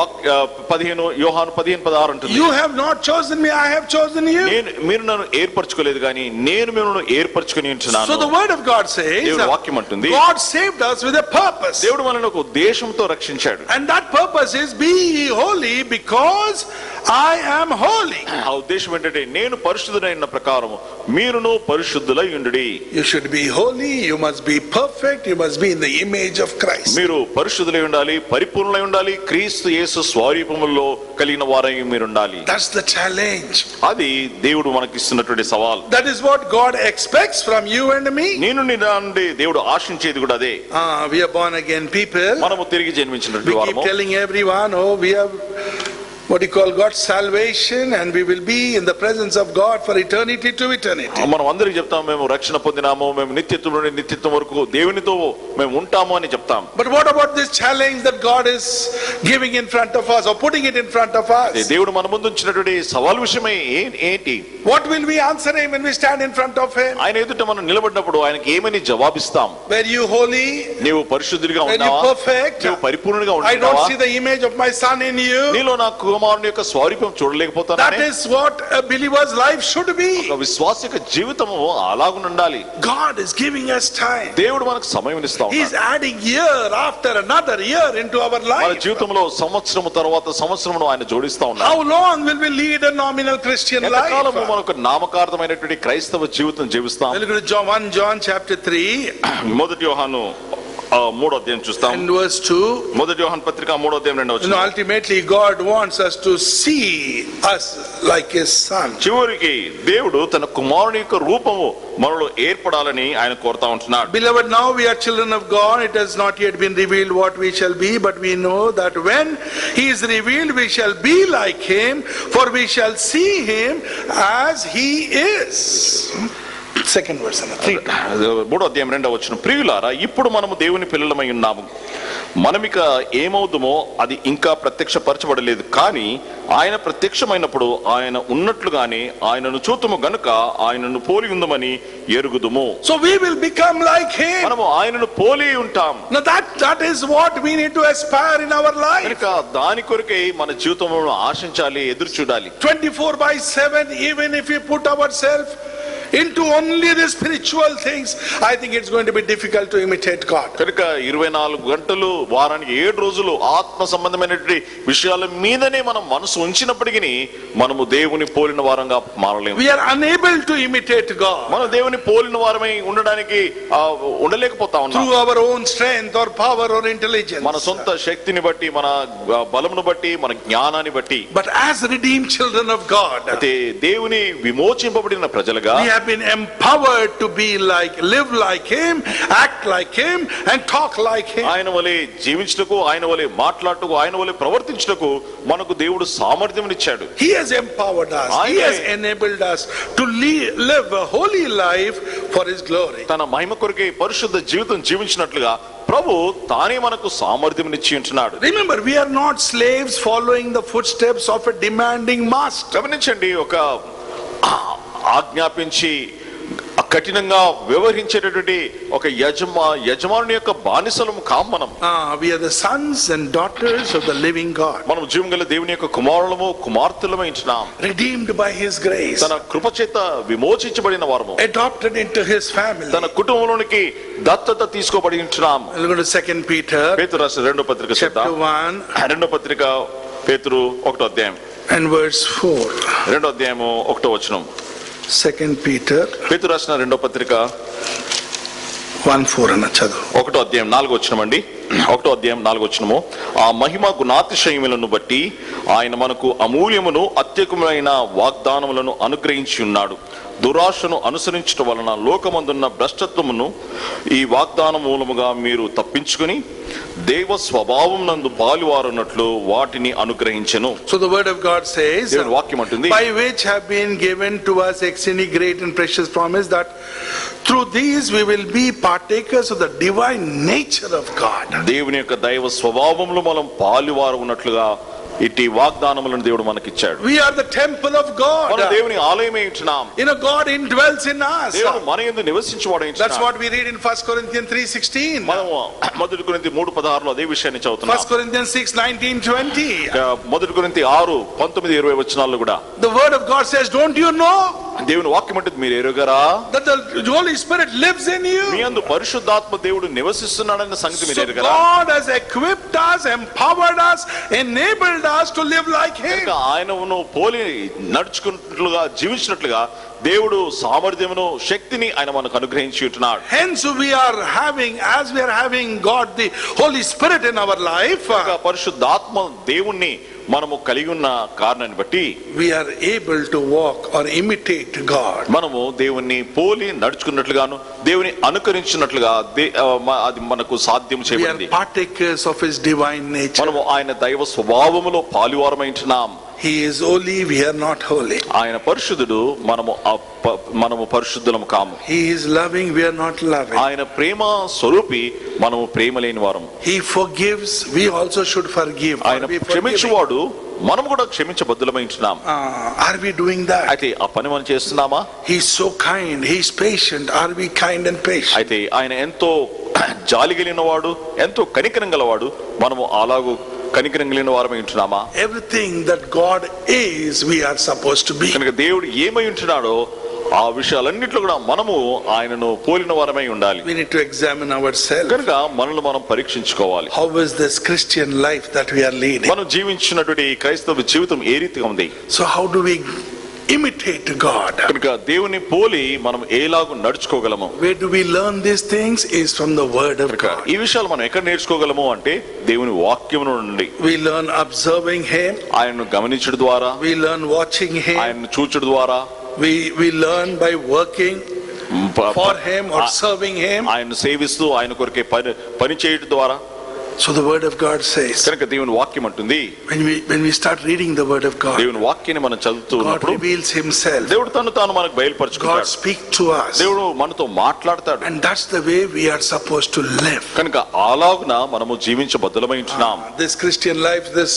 B: యోహాను 15:16 అంటుంది,
A: you have not chosen me, I have chosen you.
B: మీరు నన్ను ఏర్పరచుకోలేదు కానీ నేను మిమ్మల్ని ఏర్పరచుకొని ఉంటున్నాను.
A: So the word of God says,
B: దేవుని వాక్యం అంటుంది,
A: God saved us with a purpose.
B: దేవుడు మనల్ని ఒక ఉద్దేశంతో రక్షించాడు.
A: And that purpose is be ye holy because I am holy.
B: ఆ ఉద్దేశం ఏంటంటే నేను పరిశుద్ధుడైన ప్రకారం మీరును పరిశుద్ధులై ఉండుడి.
A: You should be holy, you must be perfect, you must be in the image of Christ.
B: మీరు పరిశుద్ధులై ఉండాలి, పరిపూర్ణులై ఉండాలి, క్రీస్తు యేసు స్వరూపములో కలిగిన వారై మీరు ఉండాలి.
A: That's the challenge.
B: అది దేవుడు మనకి ఇస్తున్నటువంటి సవాల్.
A: That is what God expects from you and me.
B: నేను నిన్నండి దేవుడు ఆశించేది కూడా అదే.
A: We are born again people.
B: మనము తిరిగి జన్మించినటువంటి
A: We
B: వారము.
A: keep telling everyone, oh, we have what you call God's salvation and we will be in the presence of God for eternity to eternity.
B: మనం అందరికి చెప్తాం, మేము రక్షణ పొందినాము, మేము నిత్యత్వం నుండి నిత్యత్వం వరకు దేవునితో మేము ఉంటాము అని చెప్తాం.
A: But what about this challenge that God is giving in front of us or putting it in front of us?
B: దేవుడు మన ముందు ఉంచినటువంటి సవాల్ విషయమే ఏంటి?
A: What will we answer him when we stand in front of him?
B: ఆయన ఎదుట మనం నిలబడినప్పుడు ఆయనకి ఏమని జవాబిస్తాం?
A: Were you holy?
B: నీవు పరిశుద్ధుడిగా
A: Were you
B: ఉన్నావా?
A: perfect?
B: నీవు పరిపూర్ణంగా
A: I don't
B: ఉన్నావా?
A: see the image of my son in you.
B: నీలో నా కుమారుని యొక్క స్వరూపం చూడలేకపోతాను.
A: That is what a believer's life should be.
B: ఒక విశ్వాస యొక్క జీవితము అలాగున ఉండాలి.
A: God is giving us time.
B: దేవుడు మనకు సమయం ఇస్తాడు.
A: He is adding year after another year into our
B: మన
A: life.
B: జీవితంలో సంవత్సరము తర్వాత సంవత్సరమును ఆయన జోడిస్తా ఉన్నాడు.
A: How long will we lead a nominal Christian life?
B: ఎంతకాలము మనకు నామకార్థమైనటువంటి క్రైస్తవ జీవితం జీవిస్తాం?
A: John chapter 3
B: మొదటి యోహాను 3వ అధ్యాయం చూస్తాం.
A: and verse 2.
B: మొదటి యోహాను పత్రిక 3వ అధ్యాయం 2వ వచనం.
A: Ultimately God wants us to see us like his son.
B: చివరికి దేవుడు తన కుమారుని యొక్క రూపము మనలో ఏర్పడాలని ఆయన కోరుతా ఉంటున్నాడు.
A: Beloved, now we are children of God. It has not yet been revealed what we shall be, but we know that when he is revealed we shall be like him, for we shall see him as he is. Second verse.
B: 3వ అధ్యాయం 2వ వచనం. ప్రియులారా, ఇప్పుడు మనము దేవుని పిల్లలమై ఉన్నాము, మనమిక ఏమవుదుమో అది ఇంకా ప్రత్యక్షపరచబడలేదు, కానీ ఆయన ప్రత్యక్షమైనప్పుడు ఆయన ఉన్నట్లుగానే ఆయనను చూతుము గనుక ఆయనను పోలి ఉందమని ఎరుగుదుము.
A: So we will become like him.
B: మనము ఆయనను పోలి ఉంటాం.
A: Now that is what we need to aspire in our life.
B: కనుక దాని కొరకే మన జీవితంలో ఆశించాలి, ఎదురు చూడాలి.
A: 24/7, even if we put ourselves into only the spiritual things, I think it's going to be difficult to imitate God.
B: కనుక 24 గంటలు వారానికి 7 రోజులు ఆత్మ సంబంధమైనటువంటి విషయాల మీదనే మనం మనసు ఉంచినప్పటికీ మనము దేవుని పోలిన వారంగా మారలేము.
A: We are unable to imitate God.
B: మనం దేవుని పోలిన వారమై ఉండడానికి ఉండలేకపోతా ఉన్నాం.
A: Through our own strength or power or intelligence.
B: మన సొంత శక్తిని బట్టి, మన బలమును బట్టి, మన జ్ఞానాన్ని బట్టి.
A: But as redeemed children of God,
B: అయితే దేవుని విమోచింపబడిన ప్రజలుగా
A: we have been empowered to be like, live like him, act like him and talk like him.
B: ఆయన వలె జీవించుటకు, ఆయన వలె మాట్లాడుటకు, ఆయన వలె ప్రవర్తించుటకు మనకు దేవుడు సామర్థ్యం ఇచ్చాడు.
A: He has empowered us. He has enabled us to live a holy life for his glory.
B: తన మహిమ కొరకే పరిశుద్ధ జీవితం జీవించినట్లుగా ప్రభు తానే మనకు సామర్థ్యం ఇచ్చి ఉంటున్నాడు.
A: Remember, we are not slaves following the footsteps of a demanding master.
B: గమనించండి, ఒక ఆజ్ఞాపించి కఠినంగా వ్యవహరించేటటువంటి ఒక యజమానుని యొక్క బానిసలము కాం మనం.
A: We are the sons and daughters of the living God.
B: మనం జీవంగల దేవుని యొక్క కుమారులము, కుమార్తెలమై ఉంటున్నాం.
A: Redeemed by his grace.
B: తన కృప చేత విమోచించబడిన వారము.
A: Adopted into his family.
B: తన కుటుంబంలోనికి దత్తత తీసుకోబడి ఉంటున్నాం.
A: Look at 2 Peter.
B: పేతురు రాసిన 2వ పత్రిక
A: chapter 1.
B: 2వ పత్రిక పేతురు 1వ అధ్యాయం
A: and verse 4.
B: 2వ అధ్యాయము 1వ వచనం.
A: 2 Peter.
B: పేతురు రాసిన 2వ పత్రిక
A: 1:4 అన్న చదువు.
B: 1వ అధ్యాయం 4వ వచనం అండి. 1వ అధ్యాయం 4వ వచనము. ఆ మహిమ గుణాతిశయములను బట్టి ఆయన మనకు అమూల్యమును అత్యధికమైన వాగ్దానములను అనుగ్రహించి ఉన్నాడు. దురాశను అనుసరించడం వలన లోకమందున్న భ్రష్టత్వమును ఈ వాగ్దానం మూలముగా మీరు తప్పించుకుని దేవ స్వభావం నందు పాలువారున్నట్లు వాటిని అనుగ్రహించెను.
A: So the word of God says,
B: దేవుని వాక్యం అంటుంది,
A: by which have been given to us exceeding great and precious promise, that through these we will be partakers of the divine nature of God.
B: దేవుని యొక్క దైవ స్వభావములో మనం పాలువారు ఉన్నట్లుగా ఇట్టి వాగ్దానములను దేవుడు మనకిచ్చాడు.
A: We are the temple of God.
B: మనం దేవుని ఆలయమై ఉంటున్నాం.
A: God indwells in us.
B: దేవుడు మన యందు నివసించువాడై ఉంటున్నాడు.
A: That's what we read in 1 Corinthians 3:16.
B: మనము మొదటి కొరింథీ 3:16 లో అదే విషయాన్ని చదువుతున్నాం.
A: 1 Corinthians 6:19-20.
B: మొదటి కొరింథీ 6:19-20 వచనాల్లో కూడా
A: The word of God says, don't you know
B: దేవుని వాక్యం అంటే మీరు ఎరుగరా
A: that the Holy Spirit lives in you?
B: మీ యందు పరిశుద్ధాత్మ దేవుడు నివసిస్తున్నాడన్న సంగతి మీరు
A: So
B: ఎరుగరా?
A: God has equipped us, empowered us, enabled us to live like him.
B: ఆయనను పోలి నడుచుకున్నట్లుగా జీవించినట్లుగా దేవుడు సామర్థ్యమును శక్తిని ఆయన మనకు అనుగ్రహించి ఉంటున్నాడు.
A: Hence we are having God the Holy Spirit in our life,
B: పరిశుద్ధాత్మ దేవుణ్ణి మనము కలిగి ఉన్న కారణాన్ని బట్టి
A: we are able to walk or imitate God.
B: మనము దేవుణ్ణి పోలి నడుచుకున్నట్లుగాను దేవుని అనుకరించినట్లుగా అది మనకు సాధ్యం చేయబడింది.
A: We are partakers of his divine nature.
B: మనము ఆయన దైవ స్వభావములో పాలువారమై ఉంటున్నాం.
A: He is holy, we are not holy.
B: ఆయన పరిశుద్ధుడు, మనము పరిశుద్ధులము కాము.
A: He is loving, we are not loving.
B: ఆయన ప్రేమ స్వరూపి, మనము ప్రేమ లేని వారము.
A: He forgives, we also should forgive.
B: ఆయన క్షమించువాడు, మనము కూడా క్షమించబద్దులమై ఉంటున్నాం.
A: Are we doing that?
B: అయితే ఆ పని మనం చేస్తున్నామా?
A: He is so kind, he is patient. Are we kind and patient?
B: అయితే ఆయన ఎంతో జాలి కలిగిన వాడు, ఎంతో కనికరం గలవాడు. మనము అలాగూ కనికరం కలిగిన వారమై ఉంటున్నామా?
A: Everything that God is, we are supposed to be.
B: కనుక దేవుడు ఏమై ఉంటున్నాడో ఆ విషయాలన్నిట్లో కూడా మనము ఆయనను పోలిన వారమై ఉండాలి.
A: We need to examine ourselves.
B: కనుక మనల్ని మనం పరీక్షించుకోవాలి.
A: How is this Christian life that we are leading?
B: మనం జీవించినటువంటి క్రైస్తవ జీవితం ఏ రీతిగా ఉంది?
A: So how do we imitate God?
B: కనుక దేవుని పోలి మనం ఎలాగూ నడుచుకోగలము?
A: Where do we learn these things? Is from the word of God.
B: ఈ విషయాలు మనం ఎక్కడ నేర్చుకోగలము అంటే దేవుని వాక్యం నుండి.
A: We learn observing him.
B: ఆయనను గమనించడం ద్వారా,
A: we learn watching him.
B: ఆయనను చూచడం ద్వారా,
A: we learn by working for him or serving him.
B: ఆయనను సేవిస్తూ ఆయన కొరకే పని చేయడం ద్వారా.
A: So the word of God says,
B: కనుక దేవుని వాక్యం అంటుంది,
A: when we start reading the word of God,
B: దేవుని వాక్యాన్ని మనం చదువుతున్నప్పుడు
A: God reveals himself.
B: దేవుడు తాను మనకు బయలుపరచుకుంటాడు.
A: God speaks to us.
B: దేవుడు మనతో మాట్లాడతాడు.
A: And that's the way we are supposed to live.
B: కనుక అలాగున మనము జీవించబద్దులమై ఉంటున్నాం.
A: This Christian life, this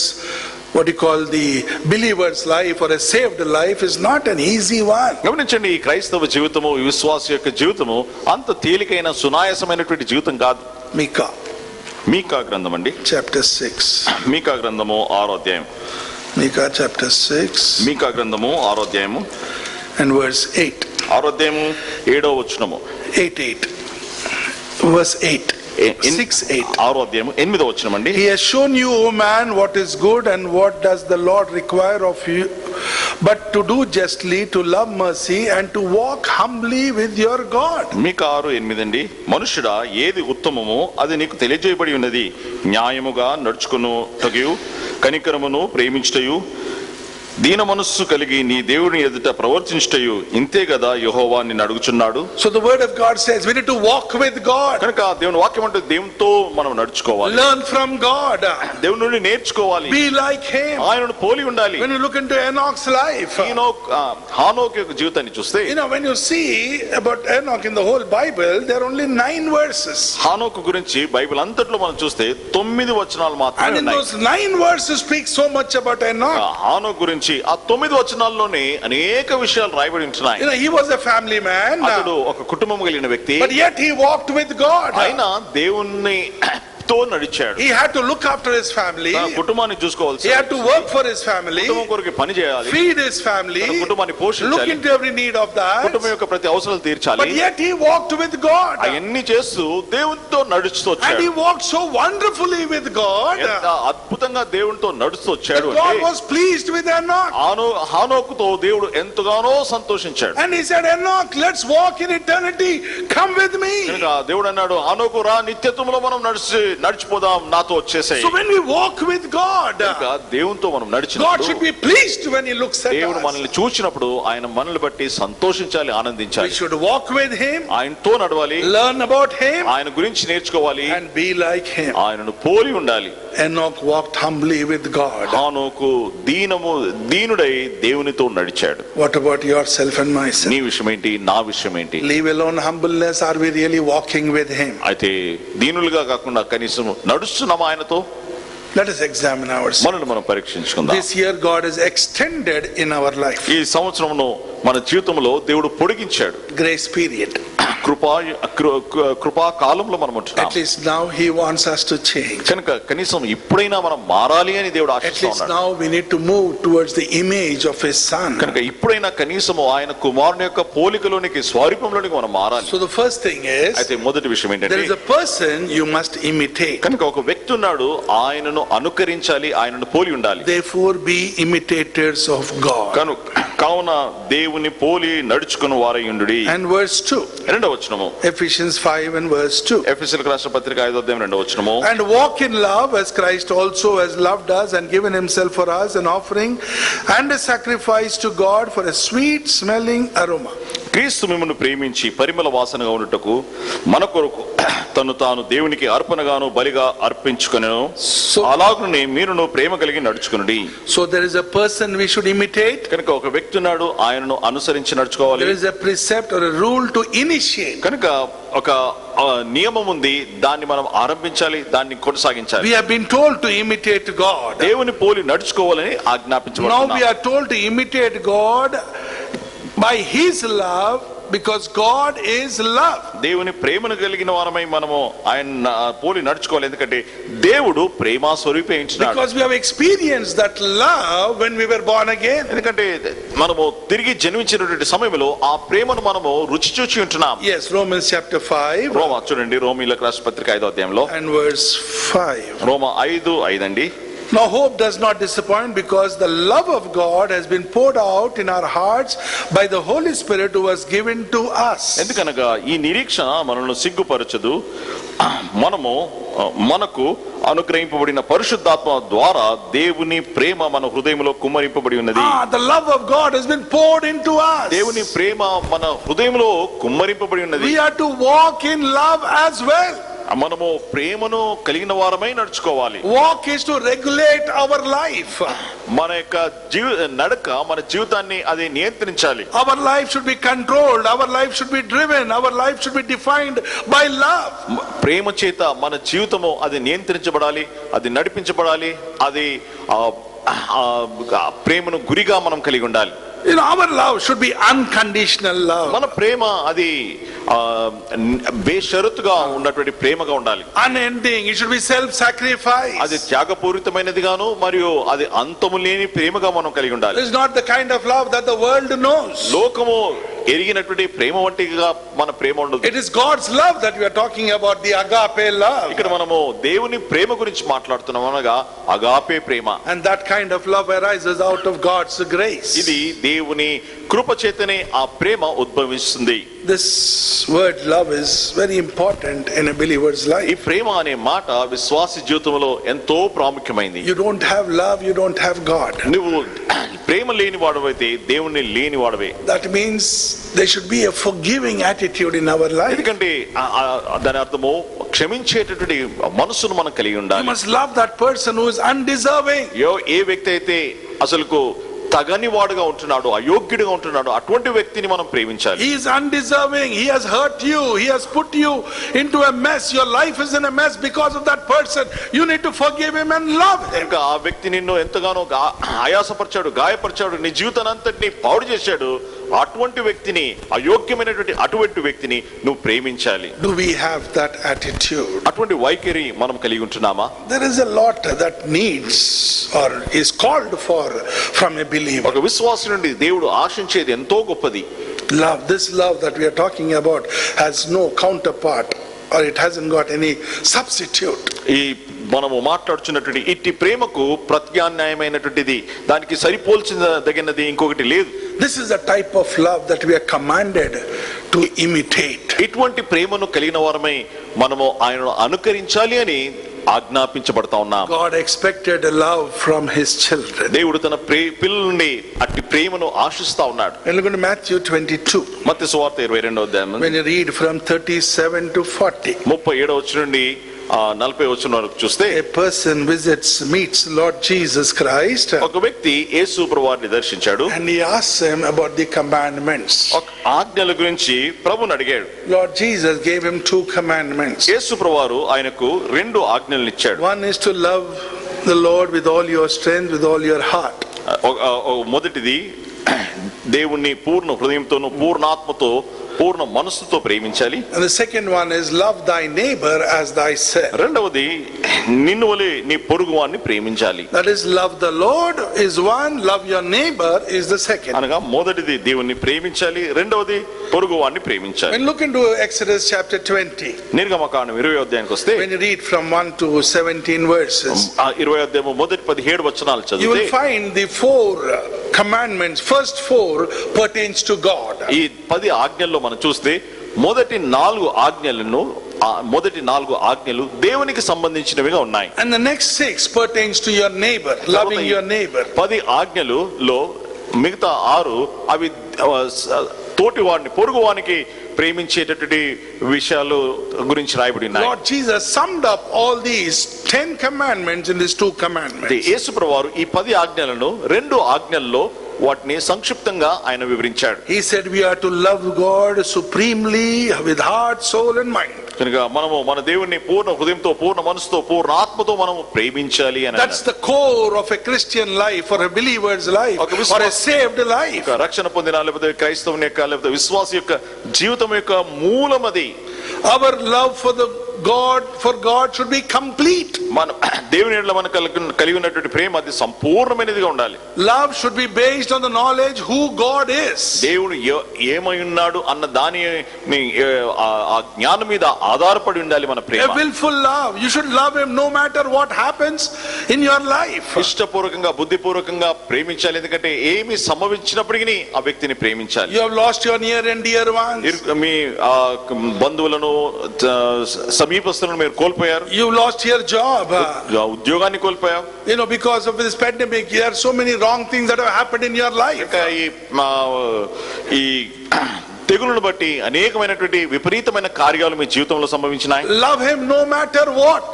A: what you call the believer's life or a saved life, is not an easy one.
B: గమనించండి, ఈ క్రైస్తవ జీవితము, ఈ విశ్వాస యొక్క జీవితము అంత తేలికైన సునాయాసమైనటువంటి జీవితం కాదు. మీకా గ్రంథం అండి,
A: chapter 6.
B: మీకా గ్రంథము 6వ అధ్యాయం.
A: మీకా chapter 6.
B: మీకా గ్రంథము 6వ అధ్యాయము
A: and verse 8.
B: 6వ అధ్యాయము 7వ వచనము.
A: 8 verse 8. 6:8.
B: 6వ అధ్యాయము 8వ వచనం అండి.
A: He has shown you, O man, what is good and what does the Lord require of you, but to do justly, to love mercy and to walk humbly with your God.
B: మీకా 6:8 అండి. మనుష్యుడా, ఏది ఉత్తమమో అది నీకు తెలియజేయబడి ఉన్నది. న్యాయముగా నడుచుకొనుటయు, కనికరమును ప్రేమించుటయు, దీన మనస్సు కలిగి నీ దేవుని ఎదుట ప్రవర్తించుటయు, ఇంతే కదా యెహోవా నిన్ను అడుగుచున్నాడు.
A: So the word of God says we need to walk with God.
B: కనుక దేవుని వాక్యం అంటే దేవునితో మనం నడుచుకోవాలి.
A: Learn from God.
B: దేవుని నుండి నేర్చుకోవాలి.
A: Be like him.
B: ఆయనను పోలి ఉండాలి.
A: When you look into Enoch's life,
B: హానోకు యొక్క జీవితాన్ని చూస్తే,
A: when you see about Enoch in the whole Bible, there are only 9 verses.
B: హానోకు గురించి బైబిల్ అంతట్లో మనం చూస్తే 9 వచనాలు మాత్రమే
A: ఉన్నాయి. And in those 9 verses speak so much about Enoch.
B: హానోకు గురించి ఆ 9 వచనాల్లోనే అనేక విషయాలు రాయబడి ఉంటున్నాయి.
A: He was a family man.
B: అతడు ఒక కుటుంబం కలిగిన వ్యక్తి.
A: But yet he walked with God.
B: ఆయన దేవుణ్ణి తో నడిచాడు.
A: He had to look after his family.
B: కుటుంబాన్ని చూసుకోవాల్సి.
A: He had to work for his family.
B: కుటుంబం కొరకు పని చేయాలి.
A: Feed his family.
B: కుటుంబాన్ని పోషించాలి.
A: Look into every need of that.
B: కుటుంబం యొక్క ప్రతి అవసరాలు తీర్చాలి.
A: But yet he walked with God.
B: అన్ని చేస్తూ దేవునితో నడుస్తూ వచ్చాడు.
A: And he walked so wonderfully with God.
B: ఎంత అద్భుతంగా దేవునితో నడుస్తూ వచ్చాడు అంటే,
A: God was pleased with Enoch.
B: హానోకుతో దేవుడు ఎంతగానో సంతోషించాడు.
A: And he said, Enoch, let's walk in eternity. Come with me.
B: దేవుడు అన్నాడు, హానోకు రా, నిత్యత్వంలో మనం నడిచిపోదాం, నాతో వచ్చేసాయి.
A: So when we walk with God,
B: దేవునితో మనం
A: God
B: నడిచినప్పుడు
A: should be pleased when he looks at
B: దేవుడు
A: us.
B: మనల్ని చూసినప్పుడు ఆయన మనల్ని బట్టి సంతోషించాలి,
A: We
B: ఆనందించాలి.
A: should walk with him,
B: ఆయనతో నడవాలి,
A: learn about him,
B: ఆయన గురించి నేర్చుకోవాలి,
A: and be like him.
B: ఆయనను పోలి ఉండాలి.
A: Enoch walked humbly with God.
B: హానోకు దీనుడై దేవునితో నడిచాడు.
A: What about yourself and myself?
B: నీ విషయం ఏంటి, నా విషయం ఏంటి?
A: Leave alone humbleness, are we really walking with him?
B: అయితే దీనులుగా కాకుండా కనీసం నడుస్తున్నామా ఆయనతో?
A: Let us examine ourselves.
B: మనల్ని మనం పరీక్షించుకుందాం.
A: This year God has extended in our life.
B: ఈ సంవత్సరంలో మన జీవితంలో దేవుడు పొడిగించాడు.
A: Grace period.
B: కృపా కాలంలో మనం ఉంటున్నాం.
A: At least now he wants us to change.
B: కనుక కనీసం ఇప్పుడైనా మనం మారాలి అని దేవుడు
A: At least
B: ఆశిస్తున్నాడు.
A: now we need to move towards the image of his son.
B: కనుక ఇప్పుడైనా కనీసము ఆయన కుమారుని యొక్క పోలికలోనికి, స్వరూపంలోనికి మనం మారాలి.
A: So the first thing is,
B: అయితే మొదటి విషయం
A: there
B: ఏంటంటే,
A: is a person you must imitate.
B: కనుక ఒక వ్యక్తి ఉన్నాడు, ఆయనను అనుకరించాలి, ఆయనను పోలి ఉండాలి.
A: Therefore be imitators of God.
B: కావున దేవుని పోలి నడుచుకుని వారయుండుడి.
A: And verse 2.
B: రెండవ వచనము,
A: Ephesians 5 and verse 2.
B: ఎఫెసీయులకు రాసిన పత్రిక 5వ అధ్యాయం 2వ వచనము.
A: And walk in love as Christ also has loved us and given himself for us, an offering and a sacrifice to God for a sweet smelling aroma.
B: క్రీస్తు మిమ్మల్ని ప్రేమించి పరిమళ వాసనగా ఉండుటకు మన కొరకు తను తాను దేవునికి అర్పణగాను బలిగా అర్పించుకొనెను. అలాగునే మీరును ప్రేమ కలిగి నడుచుకొనుడి.
A: So there is a person we should imitate.
B: కనుక ఒక వ్యక్తి ఉన్నాడు, ఆయనను అనుసరించి నడుచుకోవాలి.
A: There is a precept or a rule to initiate.
B: కనుక ఒక నియమం ఉంది, దాన్ని మనం ఆరంభించాలి, దాన్ని కొనసాగించాలి.
A: We have been told to imitate God.
B: దేవుని పోలి నడుచుకోవాలని
A: Now we
B: ఆజ్ఞాపించబడుతున్నాం.
A: are told to imitate God by his love, because God is love.
B: దేవుని ప్రేమను కలిగిన వారమై మనము ఆయన పోలి నడుచుకోవాలి, ఎందుకంటే దేవుడు ప్రేమ స్వరూపించినాడు.
A: Because we have experienced that love when we were born again.
B: ఎందుకంటే మనము తిరిగి జన్మించినటువంటి సమయంలో ఆ ప్రేమను మనము రుచి చూచి ఉంటున్నాం.
A: Yes, Romans chapter 5
B: చూడండి, రోమీయులకు రాసిన పత్రిక 5వ అధ్యాయంలో
A: and verse 5.
B: రోమ 5:5 అండి.
A: Now hope does not disappoint, because the love of God has been poured out in our hearts by the Holy Spirit who was given to us.
B: ఎందుకనగా ఈ నిరీక్షణ మనల్ని సిగ్గుపరచదు, మనకు అనుగ్రహింపబడిన పరిశుద్ధాత్మ ద్వారా దేవుని ప్రేమ మన హృదయంలో కుమ్మరింపబడి ఉన్నది.
A: The love of God has been poured into us.
B: దేవుని ప్రేమ మన హృదయంలో కుమ్మరింపబడి ఉన్నది.
A: We are to walk in love as well.
B: మనము ప్రేమను కలిగిన వారమై నడుచుకోవాలి.
A: Walk is to regulate our life.
B: మన యొక్క నడక మన జీవితాన్ని అది నియంత్రించాలి.
A: Our life should be controlled, our life should be driven, our life should be defined by love.
B: ప్రేమ చేత మన జీవితము అది నియంత్రించబడాలి, అది నడిపించబడాలి, అది ప్రేమను గురిగా మనం కలిగి ఉండాలి.
A: Our love should be unconditional love.
B: మన ప్రేమ అది బేషరతుగా ఉన్నటువంటి ప్రేమగా ఉండాలి.
A: Unending, it should be self-sacrifice.
B: అది త్యాగపూరితమైనది గాను మరియు అది అంతము లేని ప్రేమగా మనం కలిగి ఉండాలి.
A: This is not the kind of love that the world knows.
B: లోకము ఎరిగినటువంటి ప్రేమ వంటిగా మన ప్రేమ ఉండదు.
A: It is God's love that we are talking about, the agape love.
B: ఇక్కడ మనము దేవుని ప్రేమ గురించి మాట్లాడుతున్నాం, అనగా agape Prema.
A: And that kind of love arises out of God's grace.
B: ఇది దేవుని కృప చేతనే ఆ ప్రేమ ఉద్భవిస్తుంది.
A: This word love is very important in a believer's
B: ఈ
A: life.
B: ప్రేమ అనే మాట విశ్వాసి జీవితంలో ఎంతో ప్రాముఖ్యమైనది.
A: You don't have love, you don't have God.
B: నువ్వు ప్రేమ లేని వాడవైతే దేవుణ్ణి లేని వాడవే.
A: That means there should be a forgiving attitude in our life.
B: ఎందుకంటే దాని అర్థము క్షమించేటటువంటి మనసును మనం కలిగి
A: You
B: ఉండాలి.
A: must love that person who is undeserving.
B: ఏ వ్యక్తి అయితే అసలుకు తగని వాడుగా ఉంటున్నాడు, అయోగ్యుడిగా ఉంటున్నాడు, అటువంటి వ్యక్తిని మనం ప్రేమించాలి.
A: He is undeserving, he has hurt you, he has put you into a mess, your life is in a mess because of that person. You need to forgive him and love him.
B: ఇంకా ఆ వ్యక్తి నిన్ను ఎంతగానో ఆయాసపరిచాడు, గాయపరిచాడు, నీ జీవితానంతటిని పాడు చేశాడు, అటువంటి వ్యక్తిని, అయోగ్యమైనటువంటి అటువంటి వ్యక్తిని నువ్వు ప్రేమించాలి.
A: Do we have that attitude?
B: అటువంటి వైఖరి మనం కలిగి ఉంటున్నామా?
A: There is a lot that needs or is called for from a believer.
B: ఒక విశ్వాసి నుండి దేవుడు ఆశించేది ఎంతో గొప్పది.
A: Love, this love that we are talking about has no counterpart, or it hasn't got any substitute.
B: ఈ మనము మాట్లాడుచున్నటువంటి ఇట్టి ప్రేమకు ప్రత్యామ్నాయమైనటువంటిది, దానికి సరిపోల్చదగినది ఇంకొకటి లేదు.
A: This is the type of love that we are commanded to imitate.
B: ఇటువంటి ప్రేమను కలిగిన వారమై మనము ఆయనను అనుకరించాలి అని ఆజ్ఞాపించబడతా ఉన్నాం.
A: God expected a love from his children.
B: దేవుడు తన పిల్లల నుండి అట్టి ప్రేమను ఆశిస్తా ఉన్నాడు.
A: And look at Matthew 22.
B: మత్తయి సువార్త 22వ అధ్యాయం
A: When you read from 37 to 40.
B: 37వ వచనం నుండి 40వ వచనం వరకు చూస్తే,
A: A person meets Lord Jesus Christ,
B: ఒక వ్యక్తి యేసు ప్రభువారిని దర్శించాడు.
A: and he asks him about the commandments.
B: ఒక ఆజ్ఞల గురించి ప్రభువుని అడిగాడు.
A: Lord Jesus gave him 2 commandments.
B: యేసు ప్రభువారు ఆయనకు 2 ఆజ్ఞలను ఇచ్చాడు.
A: One is to love the Lord with all your strength, with all your heart.
B: మొదటిది దేవుణ్ణి పూర్ణ హృదయంతోను, పూర్ణాత్మతో, పూర్ణ మనస్సుతో ప్రేమించాలి.
A: And the second one is love thy neighbor as thyself.
B: రెండవది నిన్ను వలె నీ పొరుగువాన్ని ప్రేమించాలి.
A: That is, love the Lord is one, love your neighbor is the second.
B: అనగా మొదటిది దేవుణ్ణి ప్రేమించాలి, రెండవది పొరుగువాన్ని ప్రేమించాలి.
A: When look into Exodus chapter 20,
B: నిర్గమకాండం 20వ అధ్యాయానికి వస్తే,
A: when you read from 1 to 17 verses,
B: 20వ అధ్యాయం మొదటి 17 వచనాలు
A: you will
B: చదివితే
A: find the 4 commandments. First 4 pertains to God.
B: ఈ 10 ఆజ్ఞల్లో మనం చూస్తే మొదటి 4 ఆజ్ఞలు దేవునికి సంబంధించినవిగా ఉన్నాయి.
A: And the next 6 pertains to your neighbor, loving your neighbor.
B: 10 ఆజ్ఞలులో మిగతా 6 అవి తోటివాడిని, పొరుగువానికి ప్రేమించేటటువంటి విషయాలు గురించి రాయబడి ఉన్నాయి.
A: Lord Jesus summed up all these 10 commandments in these 2 commandments.
B: యేసు ప్రభువారు ఈ 10 ఆజ్ఞలను 2 ఆజ్ఞల్లో వాటిని సంక్షిప్తంగా ఆయన వివరించాడు.
A: He said we are to love God supremely with heart, soul and mind.
B: కనుక మనము మన దేవుణ్ణి పూర్ణ హృదయంతో, పూర్ణ మనసుతో, పూర్ణ ఆత్మతో మనము ప్రేమించాలి అని.
A: That's the core of a Christian life, or a believer's life, or a saved life.
B: రక్షణ పొందిన లేకపోతే క్రైస్తవుని యొక్క లేకపోతే విశ్వాస యొక్క జీవితం యొక్క మూలం అది.
A: Our love for God should be complete.
B: మన దేవుని యెడల మనకు కలిగి ఉన్నటువంటి ప్రేమ అది సంపూర్ణమైనదిగా ఉండాలి.
A: Love should be based on the knowledge who God is.
B: దేవుడు ఏమై ఉన్నాడు అన్న దాని ఆ జ్ఞానం మీద ఆధారపడి ఉండాలి మన ప్రేమ.
A: A willful love. You should love him no matter what happens in your life.
B: ఇష్టపూర్వకంగా, బుద్ధిపూర్వకంగా ప్రేమించాలి. ఎందుకంటే ఏమి సంభవించినప్పటికీ ఆ వ్యక్తిని ప్రేమించాలి.
A: You have lost your near and dear ones.
B: మీ బంధువులను, సమీపస్తులను మీరు కోల్పోయారు.
A: You lost your job.
B: ఉద్యోగాన్ని కోల్పోయారు.
A: You know, because of this pandemic, there are so many wrong things that have happened in your life.
B: ఈ తెగులను బట్టి అనేకమైనటువంటి విపరీతమైన కార్యాలు మీ జీవితంలో సంభవించినాయి.
A: Love him no matter what.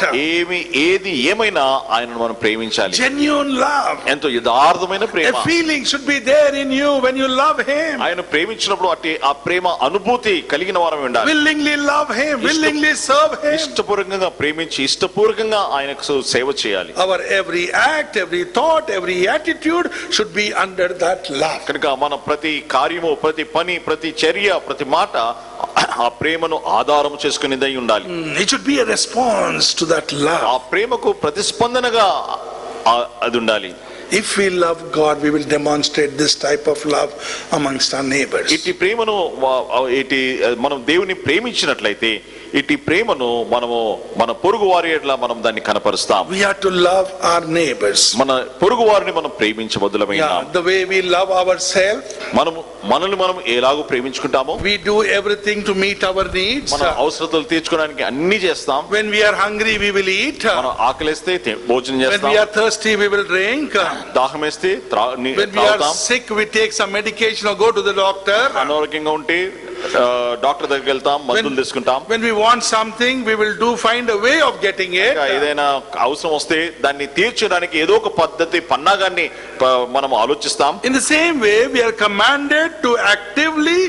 B: ఏమైనా ఆయనను మనం ప్రేమించాలి.
A: Genuine love.
B: ఎంతో యథార్థమైన ప్రేమ.
A: A feeling should be there in you when you love him.
B: ఆయన ప్రేమించినప్పుడు ఆ ప్రేమ అనుభూతి కలిగిన వారమే ఉండాలి.
A: Willingly love him, willingly serve him.
B: ఇష్టపూర్వకంగా ప్రేమించి ఇష్టపూర్వకంగా ఆయనకు సేవ చేయాలి.
A: Our every act, every thought, every attitude should be under that love.
B: కనుక మన ప్రతి కార్యము, ప్రతి పని, ప్రతి చర్య, ప్రతి మాట ఆ ప్రేమను ఆధారం చేసుకునేదై ఉండాలి.
A: It should be a response to that love.
B: ఆ ప్రేమకు ప్రతిస్పందనగా అది ఉండాలి.
A: If we love God, we will demonstrate this type of love amongst our neighbors.
B: ఇట్టి ప్రేమను మనం దేవుని ప్రేమించినట్లయితే ఇట్టి ప్రేమను మనము మన పొరుగు వారి ఎడల మనం దాన్ని కనపరుస్తాం.
A: We have to love our neighbors.
B: మన పొరుగు వారిని మనం ప్రేమించబద్దులమైనాం.
A: The way we love ourselves,
B: మనల్ని మనం ఎలాగో ప్రేమించుకుంటామో,
A: we do everything to meet our needs.
B: మన అవసరతలు తీర్చుకోవడానికి అన్ని చేస్తాం.
A: When we are hungry, we will eat.
B: మనం ఆకలిస్తే భోజనం చేస్తాం.
A: When we are thirsty, we will drink.
B: దాహం వేస్తే
A: when we are sick, we take some medication or go to the doctor.
B: అనారోగ్యంగా ఉంటే డాక్టర్ దగ్గరికి వెళ్తాం, మందులు తీసుకుంటాం.
A: When we want something, we will find a way of getting it.
B: ఏదైనా అవసరం వస్తే దాన్ని తీర్చడానికి ఏదో ఒక పద్ధతి, పన్నాగాన్ని మనం ఆలోచిస్తాం.
A: In the same way, we are commanded to actively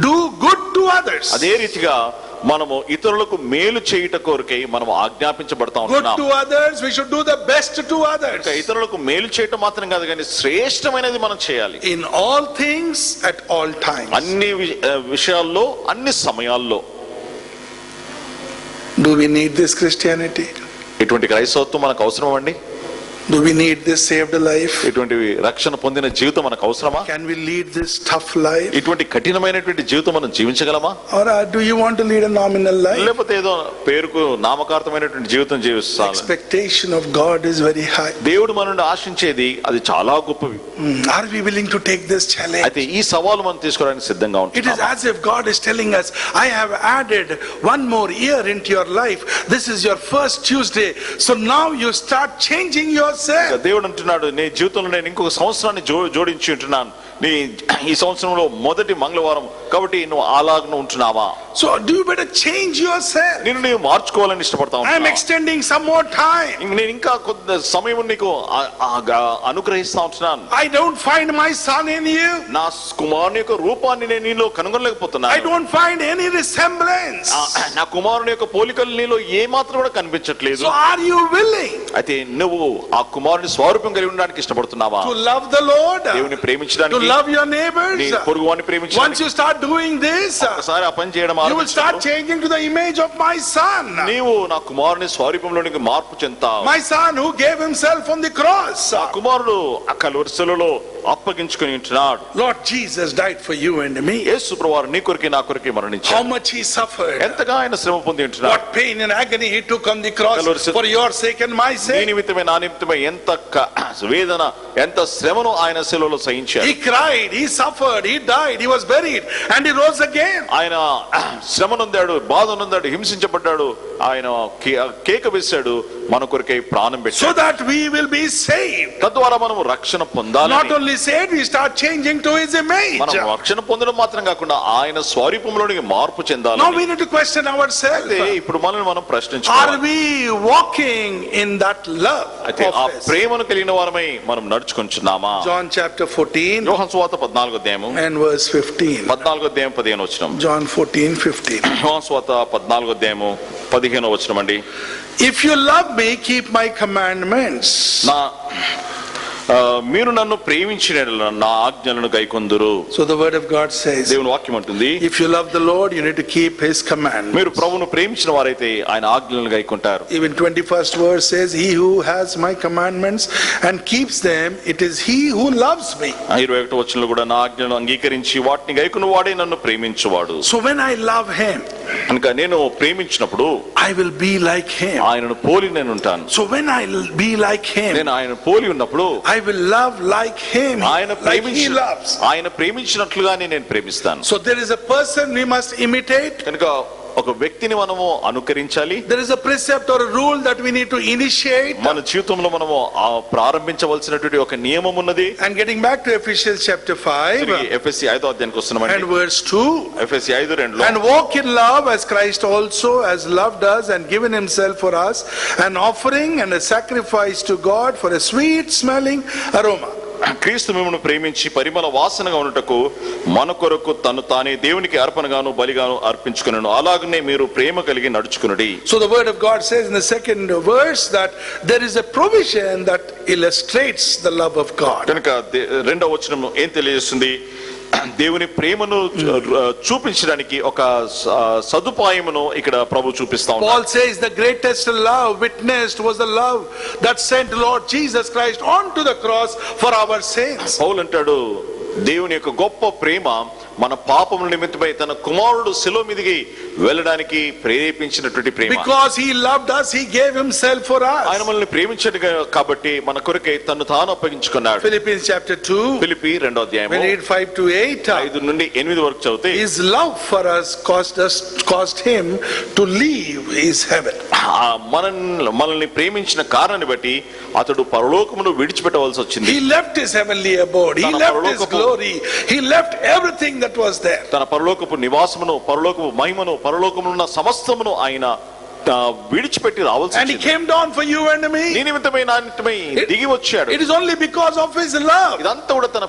A: do good to others.
B: అదే రీతిగా మనము ఇతరులకు మేలు చేయుట కొరకై మనం ఆజ్ఞాపించబడతా
A: Good
B: ఉంటున్నాం.
A: to others, we should do the best to others.
B: ఇతరులకు మేలు చేయటం మాత్రం కాదు కానీ శ్రేష్టమైనది మనం చేయాలి.
A: In all things, at all times.
B: అన్ని విషయాల్లో, అన్ని సమయాల్లో.
A: Do we need this Christianity?
B: ఇటువంటి క్రైస్తవత్వం మనకు అవసరం అండి.
A: Do we need this saved life?
B: ఇటువంటి రక్షణ పొందిన జీవితం మనకు అవసరమా?
A: Can we lead this tough life?
B: ఇటువంటి కఠినమైనటువంటి జీవితం మనం జీవించగలమా?
A: Or do you want to lead a nominal life?
B: లేకపోతే ఏదో పేరుకు నామకార్థమైనటువంటి జీవితం జీవిస్తాం?
A: Expectation of God is very high.
B: దేవుడు మన నుండి ఆశించేది అది చాలా గొప్పవి.
A: Are we willing to take this challenge?
B: అయితే ఈ సవాలు మనం తీసుకోవడానికి సిద్ధంగా
A: It is
B: ఉంటున్నామా?
A: as if God is telling us, I have added one more year into your life. This is your first Tuesday. So now you start changing yourself.
B: దేవుడు అంటున్నాడు, నీ జీవితంలో నేను ఇంకొక సంవత్సరాన్ని జోడించి ఉంటున్నాను. నీ ఈ సంవత్సరంలో మొదటి మంగళవారం కాబట్టి నువ్వు అలాగ ఉంటున్నావా?
A: So do you better change yourself?
B: నేను నీవు మార్చుకోవాలని ఇష్టపడతా
A: I am extending some more time.
B: నేను ఇంకా కొంత సమయం నీకు అనుగ్రహిస్తా ఉంటున్నాను.
A: I don't find my son in you.
B: నా కుమారుని యొక్క రూపాన్ని నేను నీలో కనుగొనలేకపోతున్నాను.
A: I don't find any resemblance.
B: నా కుమారుని యొక్క పోలికలు నీలో ఏ మాత్రం కూడా కనిపించట్లేదు.
A: So are you willing
B: అయితే నువ్వు ఆ కుమారుని స్వరూపం కలిగి ఉండడానికి ఇష్టపడుతున్నావా?
A: to love the Lord?
B: దేవుని
A: To
B: ప్రేమించడానికి,
A: love your neighbors?
B: నీ పొరుగువాన్ని
A: Once
B: ప్రేమించడానికి
A: you start doing this,
B: ఒకసారి ఆ పని చేయడం
A: you will start changing to the image of my son.
B: నీవు నా కుమారుని స్వరూపంలోనికి మార్పు చెందుతావు.
A: My son who gave himself on the cross.
B: ఆ కుమారుడు ఆ కలువరి శిలువలో అప్పగించుకొని ఉంటున్నాడు.
A: Lord Jesus died for you and me.
B: యేసు ప్రభువారు నీ కొరకే నా కొరకే
A: How
B: మరణించాడు.
A: much he suffered.
B: ఎంతగా ఆయన శ్రమ పొంది ఉంటున్నాడు.
A: What pain and agony he took on the cross for your sake and my
B: నీ
A: sake.
B: నిమిత్తమే నా నిమిత్తమే ఎంత వేదన ఎంత శ్రమను ఆయన శిలువలో సహించాడు.
A: He cried, he suffered, he died, he was buried and he rose again.
B: ఆయన శ్రమ నొందాడు, బాధ నొందాడు, హింసించబడ్డాడు, ఆయన కేక వేశాడు, మన కొరకై ప్రాణం
A: So
B: పెట్టాడు.
A: that we will be saved.
B: తద్వారా మనం రక్షణ పొందాలి.
A: Not only saved, we start changing to his image.
B: మనం రక్షణ పొందడం మాత్రం కాకుండా ఆయన స్వరూపంలోనికి మార్పు చెందాలి.
A: Now we need to question ourselves.
B: ఇప్పుడు మనల్ని మనం
A: Are
B: ప్రశ్నించుకోవాలి.
A: we walking in that love?
B: అయితే ఆ ప్రేమను కలిగిన వారమై మనం నడుచుకుంటున్నామా?
A: John chapter 14
B: యోహాను సువార్త 14వ అధ్యాయము
A: and verse 15.
B: 14వ అధ్యాయం 15వ వచనం.
A: John 14:15.
B: యోహాను సువార్త 14వ అధ్యాయము 15వ వచనం అండి.
A: If you love me, keep my commandments.
B: నా మీరు నన్ను ప్రేమించిన యెడల నా ఆజ్ఞలను గైకొందురు.
A: So the word of God says,
B: దేవుని వాక్యం అంటుంది,
A: if you love the Lord, you need to keep his commandments.
B: మీరు ప్రభువును ప్రేమించిన వారైతే ఆయన ఆజ్ఞలను గైకొంటారు.
A: Even 21st verse says, he who has my commandments and keeps them, it is he who loves me.
B: 21వ వచనంలో కూడా నా ఆజ్ఞలను అంగీకరించి వాటిని గైకొను వాడే నన్ను ప్రేమించువాడు.
A: So when I love him,
B: కనుక నేను ప్రేమించినప్పుడు
A: I will be like him.
B: ఆయనను పోలి నేను ఉంటాను.
A: So when I be like him,
B: నేను ఆయన పోలి ఉన్నప్పుడు
A: I will love like him, like he loves.
B: ఆయన ప్రేమించినట్లుగానే నేను ప్రేమిస్తాను.
A: So there is a person we must imitate.
B: కనుక ఒక వ్యక్తిని మనము అనుకరించాలి.
A: There is a precept or a rule that we need to initiate.
B: మన జీవితంలో మనము ప్రారంభించవలసినటువంటి ఒక నియమం ఉన్నది.
A: And getting back to Ephesians chapter 5
B: ఎఫెసీ 5వ అధ్యాయానికి వస్తున్నామండి.
A: and verse 2.
B: ఎఫెసీ 5:2
A: And walk in love as Christ also has loved us and given himself for us, an offering and a sacrifice to God for a sweet smelling aroma.
B: క్రీస్తు మిమ్మును ప్రేమించి పరిమళ వాసనగా ఉన్నటకు మన కొరకు తను తానే దేవునికి అర్పణగాను బలిగాను అర్పించుకొనెను. అలాగనే మీరు ప్రేమ కలిగి నడుచుకొనుడి.
A: So the word of God says in the second verse that there is a provision that illustrates the love of God.
B: కనుక రెండవ వచనం ఏం తెలియజేస్తుంది? దేవుని ప్రేమను చూపించడానికి ఒక సదుపాయమును ఇక్కడ ప్రభు చూపిస్తా ఉన్నాడు.
A: Paul says the greatest love witnessed was the love that sent Lord Jesus Christ onto the cross for our sins.
B: పౌలు అంటాడు, దేవుని యొక్క గొప్ప ప్రేమ మన పాపముల నిమిత్తమై తన కుమారుడు శిలువ మీదకి వెళ్ళడానికి ప్రేరేపించినటువంటి ప్రేమ.
A: Because he loved us, he gave himself for us.
B: ఆయన మనల్ని ప్రేమించాడు కాబట్టి మన కొరకై తన్ను తాను అప్పగించుకున్నాడు.
A: Philippians chapter 2,
B: ఫిలిప్పీ 2వ అధ్యాయం
A: we read 5 to 8.
B: 5 నుండి 8 వరకు చదివితే,
A: His love for us caused him to leave his heaven.
B: మనల్ని ప్రేమించిన కారణాన్ని బట్టి అతడు పరలోకమును విడిచిపెట్టవలసి వచ్చింది.
A: He left his heavenly abode, he left his glory, he left everything that was there.
B: తన పరలోకపు నివాసమును, పరలోకపు మహిమను, పరలోకములో ఉన్న సమస్తమును ఆయన విడిచిపెట్టి రావాల్సి
A: And he
B: వచ్చింది.
A: came down for you and me.
B: నీ నిమిత్తమై నా నిమిత్తమై దిగి వచ్చాడు.
A: It is only because of his love.
B: ఇదంతా కూడా తన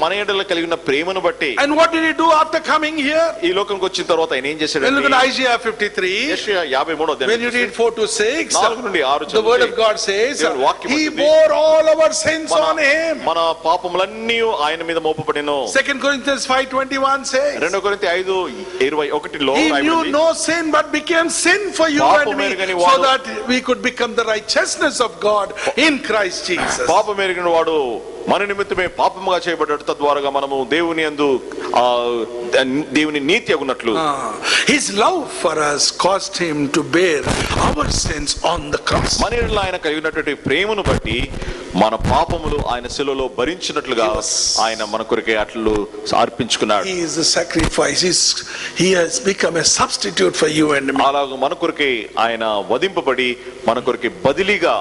B: మన ఎడల కలిగిన ప్రేమను బట్టి.
A: And what did he do after coming here?
B: ఈ లోకంకి వచ్చిన తర్వాత ఆయన ఏం చేశాడు?
A: Look at Isaiah 53.
B: యెషయా 53వ అధ్యాయం.
A: When you read 4 to 6,
B: 4 నుండి 6
A: the word of God says,
B: దేవుని వాక్యం
A: he
B: అంటుంది,
A: bore all our sins on him.
B: మన పాపములన్నీ ఆయన మీద మోపబడెను.
A: 2 Corinthians 5:21 says,
B: 2 కొరింథీ 5:21లో
A: he knew no sin but became sin for you and and me, so that we could become the righteousness of God in Christ Jesus.
B: పాపం ఎరిగిన వాడు మన నిమిత్తమే పాపముగా చేయబడ్డాడు, తద్వారా మనము దేవుని యందు దేవుని నీతి అగునట్లు.
A: His love for us caused him to bear our sins on the cross.
B: మన యెడల ఆయన కలిగినటువంటి ప్రేమను బట్టి మన పాపములు ఆయన శిలువలో భరించినట్లుగా ఆయన మన కొరకే అట్లు అర్పించుకున్నాడు.
A: He is the sacrifice. He has become a substitute for you and me.
B: అలాగ మన కొరకే ఆయన వధింపబడి మన కొరకే బదిలీగా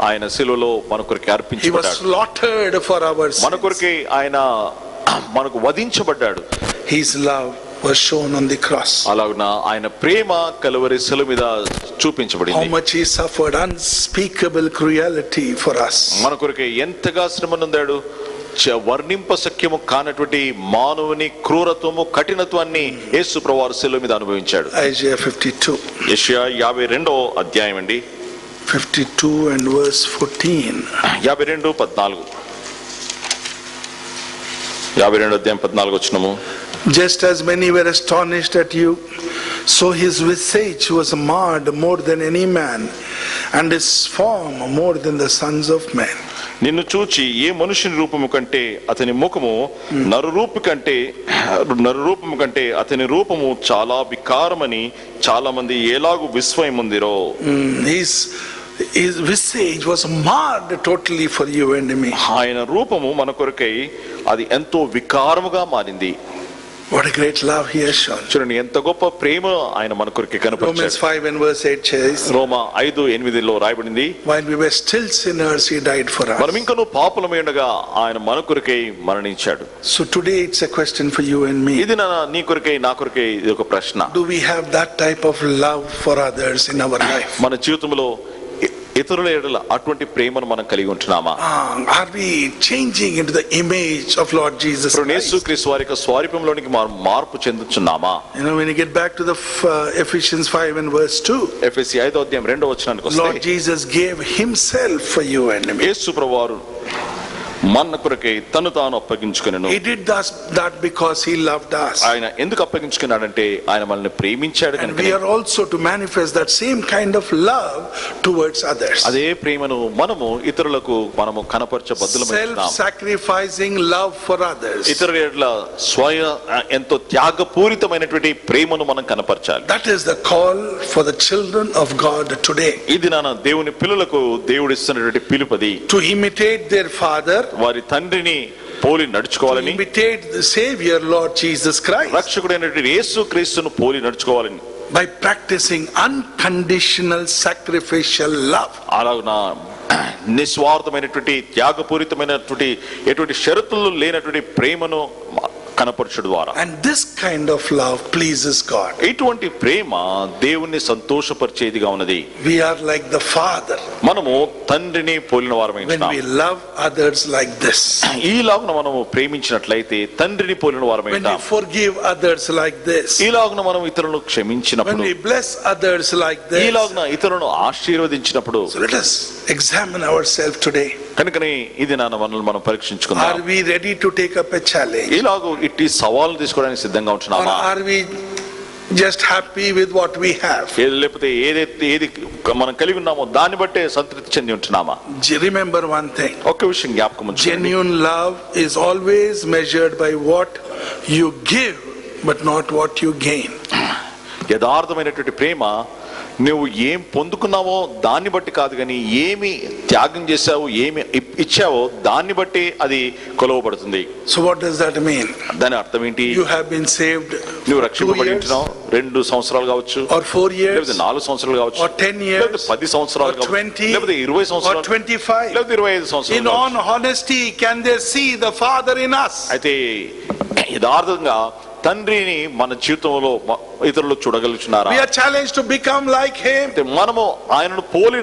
B: ఆయన శిలువలో మన కొరకే అర్పించబడ్డాడు.
A: He was slaughtered for our sins.
B: మన కొరకే ఆయన మనకు వధించబడ్డాడు.
A: His love was shown on the cross.
B: అలాగున ఆయన ప్రేమ కలువరి శిలువ మీద చూపించబడింది.
A: How much he suffered unspeakable cruelty for us.
B: మన కొరకే ఎంతగా శ్రమ నొందాడు. వర్ణింప సఖ్యము కానటువంటి మానవుని క్రూరత్వము కఠినత్వాన్ని యేసు ప్రభువారు శిలువ మీద అనుభవించాడు.
A: Isaiah 52.
B: యెషయా 52వ అధ్యాయం అండి.
A: 52 and verse 14.
B: 52:14. 52 అధ్యాయం 14 వచనము.
A: Just as many were astonished at you, so his visage was marred more than any man, and his form more than the sons of men.
B: నిన్ను చూచి ఏ మనుషుని రూపము కంటే అతని ముఖము నరురూపు కంటే అతని రూపము చాలా వికారమని చాలా మంది ఎలాగు విస్మయముందిరో.
A: His visage was marred totally for you and me.
B: ఆయన రూపము మన కొరకై అది ఎంతో వికారముగా మారింది.
A: What a great love he has shown.
B: చూడండి ఎంత గొప్ప ప్రేమ ఆయన మన కొరకే కనపరిచాడు.
A: Romans 5 and verse 8 says,
B: రోమా 5:8లో రాయబడింది,
A: while we were still sinners he died for us.
B: మనం ఇంకనూ పాపులమై ఉండగా ఆయన మన కొరకై మరణించాడు.
A: So today it's a question for you and me.
B: ఇది నీ కొరకై నా కొరకై ఇది ఒక ప్రశ్న.
A: Do we have that type of love for others in our life?
B: మన జీవితంలో ఇతరుల ఎడల అటువంటి ప్రేమను మనం కలిగి ఉంటున్నామా?
A: Are we changing into the image of Lord Jesus Christ?
B: యేసుక్రీస్తు వారి యొక్క స్వరూపంలోనికి మార్పు చెందుతున్నామా?
A: You know, when you get back to the Ephesians 5 and verse 2,
B: ఎఫెసీ 5వ అధ్యాయం 2వ వచనానికి వస్తే,
A: Lord Jesus gave himself for you and me.
B: యేసు ప్రభువారు మన కొరకై తను తాను అప్పగించుకొనెను.
A: He did that because he loved us.
B: ఆయన ఎందుకు అప్పగించుకున్నాడంటే ఆయన మనల్ని ప్రేమించాడు
A: And
B: కనుక.
A: we are also to manifest that same kind of love towards others.
B: అదే ప్రేమను మనము ఇతరులకు మనము కనపరచబద్దులమైనాం.
A: Self-sacrificing love for others.
B: ఇతరుల ఎడల ఎంతో త్యాగపూరితమైనటువంటి ప్రేమను మనం కనపరచాలి.
A: That is the call for the children of God today.
B: ఇది నాన్న దేవుని పిల్లలకు దేవుడు ఇస్తున్నటువంటి పిలుపది.
A: To imitate their father,
B: వారి తండ్రిని పోలి నడుచుకోవాలని,
A: imitate the Savior Lord Jesus Christ,
B: రక్షకుడైనటువంటి యేసుక్రీస్తును పోలి నడుచుకోవాలని,
A: by practicing unconditional sacrificial love.
B: అలాగున నిస్వార్థమైనటువంటి త్యాగపూరితమైనటువంటి ఎటువంటి షరతులు లేనటువంటి ప్రేమను కనపరచడం ద్వారా.
A: And this kind of love pleases God.
B: ఇటువంటి ప్రేమ దేవుణ్ణి సంతోషపరిచేదిగా ఉన్నది.
A: We are like the Father
B: మనము తండ్రిని పోలిన వారమై
A: when
B: ఉన్నాము.
A: we love others like this.
B: ఈలాగున మనము ప్రేమించినట్లయితే తండ్రిని పోలిన వారమై
A: When we
B: ఉంటాము.
A: forgive others like this.
B: ఈలాగున మనం ఇతరులను
A: When
B: క్షమించినప్పుడు,
A: we bless others like this.
B: ఈలాగున ఇతరులను ఆశీర్వదించినప్పుడు.
A: So let us examine ourselves today.
B: కనుకనే ఇది మనల్ని మనం పరీక్షించుకుందాం.
A: Are we ready to take up a challenge?
B: ఈలాగు ఇట్టి సవాలు తీసుకోవడానికి సిద్ధంగా
A: Or
B: ఉంటున్నామా?
A: are we just happy with what we have?
B: లేకపోతే ఏది మనం కలిగి ఉన్నామో దాన్ని బట్టే సంతృప్తి చెంది ఉంటున్నామా?
A: Remember one thing.
B: ఒక్క విషయం జ్ఞాపకం ఉంచుకోండి.
A: Genuine love is always measured by what you give, but not what you gain.
B: యథార్థమైనటువంటి ప్రేమ నువ్వు ఏం పొందుకున్నావో దాన్ని బట్టి కాదు, కానీ ఏమి త్యాగం చేశావు, ఏమి ఇచ్చావో దాన్ని బట్టి అది కొలవబడుతుంది.
A: So what does that mean?
B: దాని అర్థం ఏంటి?
A: You have been saved
B: నువ్వు రక్షింపబడి ఉంటున్నావు 2 సంవత్సరాలు కావచ్చు,
A: or 4 years,
B: లేకపోతే 4 సంవత్సరాలు కావచ్చు,
A: or 10 years,
B: లేకపోతే 10 సంవత్సరాలు
A: or
B: కావచ్చు,
A: 20,
B: లేకపోతే 20
A: or
B: సంవత్సరాలు,
A: 25.
B: లేకపోతే 25
A: In
B: సంవత్సరాలు.
A: all honesty, can they see the Father in us?
B: అయితే యథార్థంగా తండ్రిని మన జీవితంలో ఇతరులు చూడగలుగుతున్నారా?
A: We are challenged to become like him.
B: మనము ఆయనను పోలి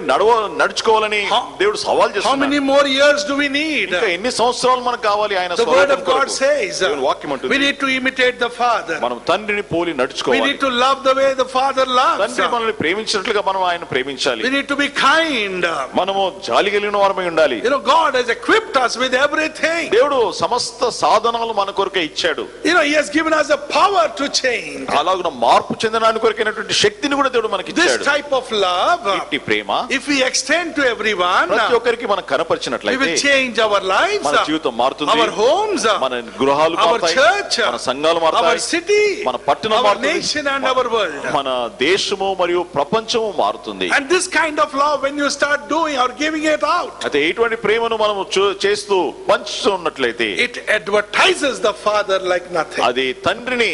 B: నడుచుకోవాలని దేవుడు సవాల్ చేస్తున్నాడు.
A: How many more years do we need?
B: ఇంకా ఎన్ని సంవత్సరాలు మనకు కావాలి ఆయన
A: The word of
B: స్వరూపం
A: God
B: కొరకు?
A: says
B: దేవుని వాక్యం అంటుంది,
A: we need to imitate the Father.
B: మనం తండ్రిని పోలి
A: We
B: నడుచుకోవాలి.
A: need to love the way the Father loves.
B: తండ్రి మనల్ని ప్రేమించినట్లుగా మనం ఆయన ప్రేమించాలి.
A: We need to be kind.
B: మనము జాలి కలిగిన వారమై ఉండాలి.
A: You know, God has equipped us with everything.
B: దేవుడు సమస్త సాధనాలు మన కొరకే ఇచ్చాడు.
A: You know, he has given us us a power to change.
B: అలాగున మార్పు చెందడానికి కొరకైనటువంటి శక్తిని కూడా దేవుడు మనకి
A: This
B: ఇచ్చాడు.
A: type of love,
B: ఇట్టి ప్రేమ
A: if we extend to everyone,
B: ప్రతి ఒక్కరికి మనం
A: we
B: కనపరిచినట్లయితే
A: will change our lives,
B: మన జీవితం మారుతుంది,
A: our homes,
B: మన గృహాలు
A: our
B: మారుతాయి,
A: church,
B: మన సంఘాలు
A: our
B: మారుతాయి,
A: city,
B: మన పట్టణం
A: our
B: మారుతుంది,
A: nation and our world.
B: మన దేశము మరియు ప్రపంచము మారుతుంది.
A: And this kind of love, when you start doing or giving it out,
B: అయితే ఇటువంటి ప్రేమను మనం చేస్తూ పంచుతూ ఉన్నట్లయితే
A: it advertises the Father like nothing.
B: అది తండ్రిని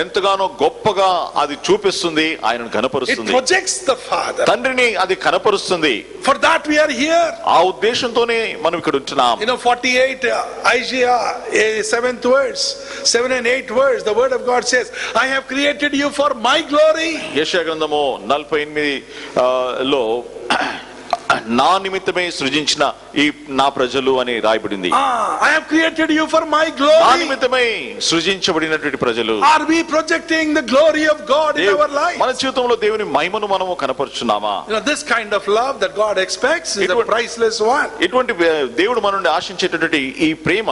B: ఎంతగానో గొప్పగా అది చూపిస్తుంది, ఆయనను
A: It
B: కనపరుస్తుంది,
A: projects the Father.
B: తండ్రిని అది కనపరుస్తుంది.
A: For that we are here.
B: ఆ ఉద్దేశంతోనే మనం ఇక్కడ ఉంటున్నాం.
A: 48 Isaiah 7th verse, 7 and 8 verse, the word of God says, I have created you for my glory.
B: యెషయా గ్రంథము 48 లో నా నిమిత్తమే సృజించిన ఈ నా ప్రజలు అని రాయబడింది.
A: I have created you for my
B: నా
A: glory.
B: నిమిత్తమై సృజించబడినటువంటి ప్రజలు.
A: Are we projecting the glory of God in our life?
B: మన జీవితంలో దేవుని మహిమను మనము కనపరుచున్నామా?
A: This kind of love that God expects is
B: It
A: a
B: would-
A: priceless one.
B: ఇటువంటి దేవుడు మన నుండి ఆశించేటటువంటి ఈ ప్రేమ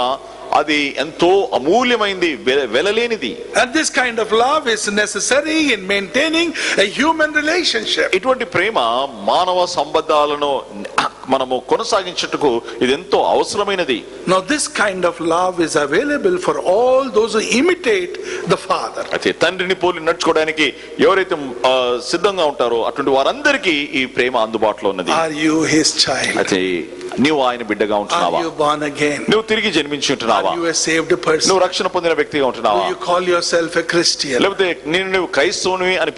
B: అది ఎంతో అమూల్యమైంది, వెలలేనిది.
A: And this kind of love is necessary in maintaining a human relationship.
B: ఇటువంటి ప్రేమ మానవ సంబంధాలను మనము కొనసాగించుటకు ఇది ఎంతో అవసరమైనది.
A: Now this kind of love is available for all those who imitate the Father.
B: అయితే తండ్రిని పోలి నడుచుకోవడానికి ఎవరైతే సిద్ధంగా ఉంటారో అటువంటి వారందరికీ ఈ ప్రేమ అందుబాటులో ఉన్నది.
A: Are you his child?
B: అయితే నీవు ఆయన బిడ్డగా ఉంటున్నావా?
A: Are you born again?
B: నువ్వు తిరిగి జన్మించి ఉంటున్నావా?
A: Are you a saved person?
B: నువ్వు రక్షణ పొందిన వ్యక్తిగా ఉంటున్నావా?
A: Do you call yourself a Christian?
B: లేకపోతే నువ్వు క్రైస్తవుని అని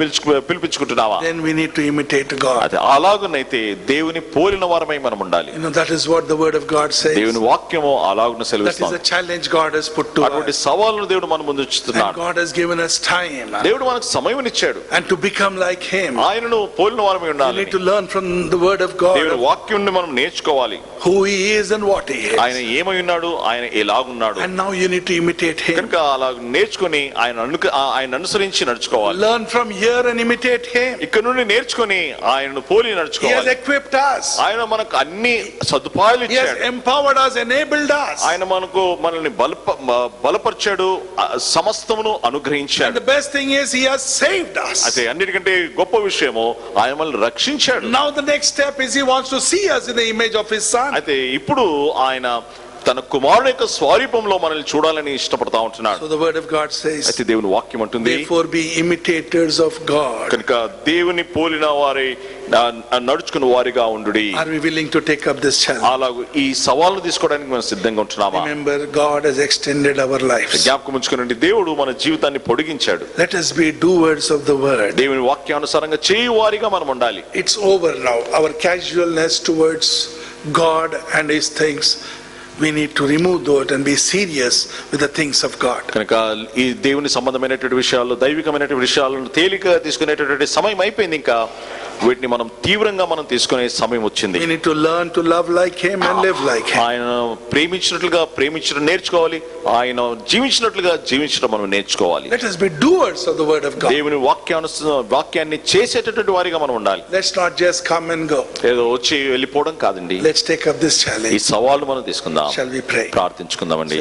B: పిలిపించుకుంటున్నావా?
A: Then we need to imitate God.
B: అదే అలాగునైతే దేవుని పోలిన వారమై మనం ఉండాలి.
A: That is what the word of God says.
B: దేవుని వాక్యము అలాగున
A: That is
B: సెలవిస్తుంది.
A: a challenge God has put to
B: అటువంటి
A: us.
B: సవాలును దేవుడు మన ముందు
A: And
B: ఉంచుతున్నాడు.
A: God has given us time.
B: దేవుడు మనకు సమయం ఇచ్చాడు.
A: And to become like him,
B: ఆయనను పోలిన వారమై
A: we
B: ఉండాలి.
A: need to learn from the word of
B: దేవుని
A: God
B: వాక్యం మనం నేర్చుకోవాలి.
A: who he is and what he is.
B: ఆయన ఏమై ఉన్నాడు, ఆయన ఎలాగున్నాడు.
A: And now you need to imitate him.
B: కనుక అలా నేర్చుకొని ఆయన అనుసరించి నడుచుకోవాలి.
A: Learn from here and imitate him.
B: ఇక్కడ నుండి నేర్చుకొని ఆయనను పోలి
A: He has
B: నడుచుకోవాలి.
A: equipped us.
B: ఆయన మనకు అన్ని సదుపాయాలు
A: He has
B: ఇచ్చాడు.
A: empowered us, enabled us.
B: ఆయన మనల్ని బలపరిచాడు, సమస్తమును
A: And
B: అనుగ్రహించాడు.
A: the best thing is he has saved us.
B: అయితే అన్నిటికంటే గొప్ప విషయము ఆయన మనల్ని రక్షించాడు.
A: Now the next step is he wants to see us in the image of his son.
B: అయితే ఇప్పుడు ఆయన తన కుమారుని యొక్క స్వరూపంలో మనల్ని చూడాలని ఇష్టపడతా ఉంటున్నాడు.
A: So the word of God says,
B: అయితే దేవుని వాక్యం అంటుంది,
A: therefore be imitators of God.
B: కనుక దేవుని పోలిన వారి నడుచుకున్న వారిగా ఉండుడి.
A: Are we willing to take up this challenge?
B: అలాగూ ఈ సవాలు తీసుకోవడానికి మనం సిద్ధంగా ఉంటున్నామా?
A: Remember, God has extended our lives.
B: జ్ఞాపకం ఉంచుకోనండి, దేవుడు మన జీవితాన్ని పొడిగించాడు.
A: Let us be doers of the word.
B: దేవుని వాక్యానుసారంగా చేయువారిగా మనం ఉండాలి.
A: It's over now. Our casualness towards God and his things, we need to remove that and be serious with the things of God.
B: కనుక ఈ దేవుని సంబంధమైనటువంటి విషయాలు, దైవికమైనటువంటి విషయాలను తేలిక తీసుకునేటటువంటి సమయం అయిపోయింది. ఇంకా వీటిని మనం తీవ్రంగా మనం తీసుకునే సమయం వచ్చింది.
A: We need to learn to love like him and live like him.
B: ఆయన ప్రేమించినట్లుగా ప్రేమించడం నేర్చుకోవాలి, ఆయన జీవించినట్లుగా జీవించడం మనం నేర్చుకోవాలి.
A: Let us be doers of the word of God.
B: దేవుని వాక్యాన్ని చేసేటటువంటి వారిగా మనం ఉండాలి.
A: Let's not just come and go.
B: ఏదో వచ్చి వెళ్ళిపోవడం కాదండి.
A: Let's take up this
B: ఈ
A: challenge.
B: సవాలు మనం తీసుకుందాం.
A: Shall we pray?
B: ప్రార్థించుకుందామండి.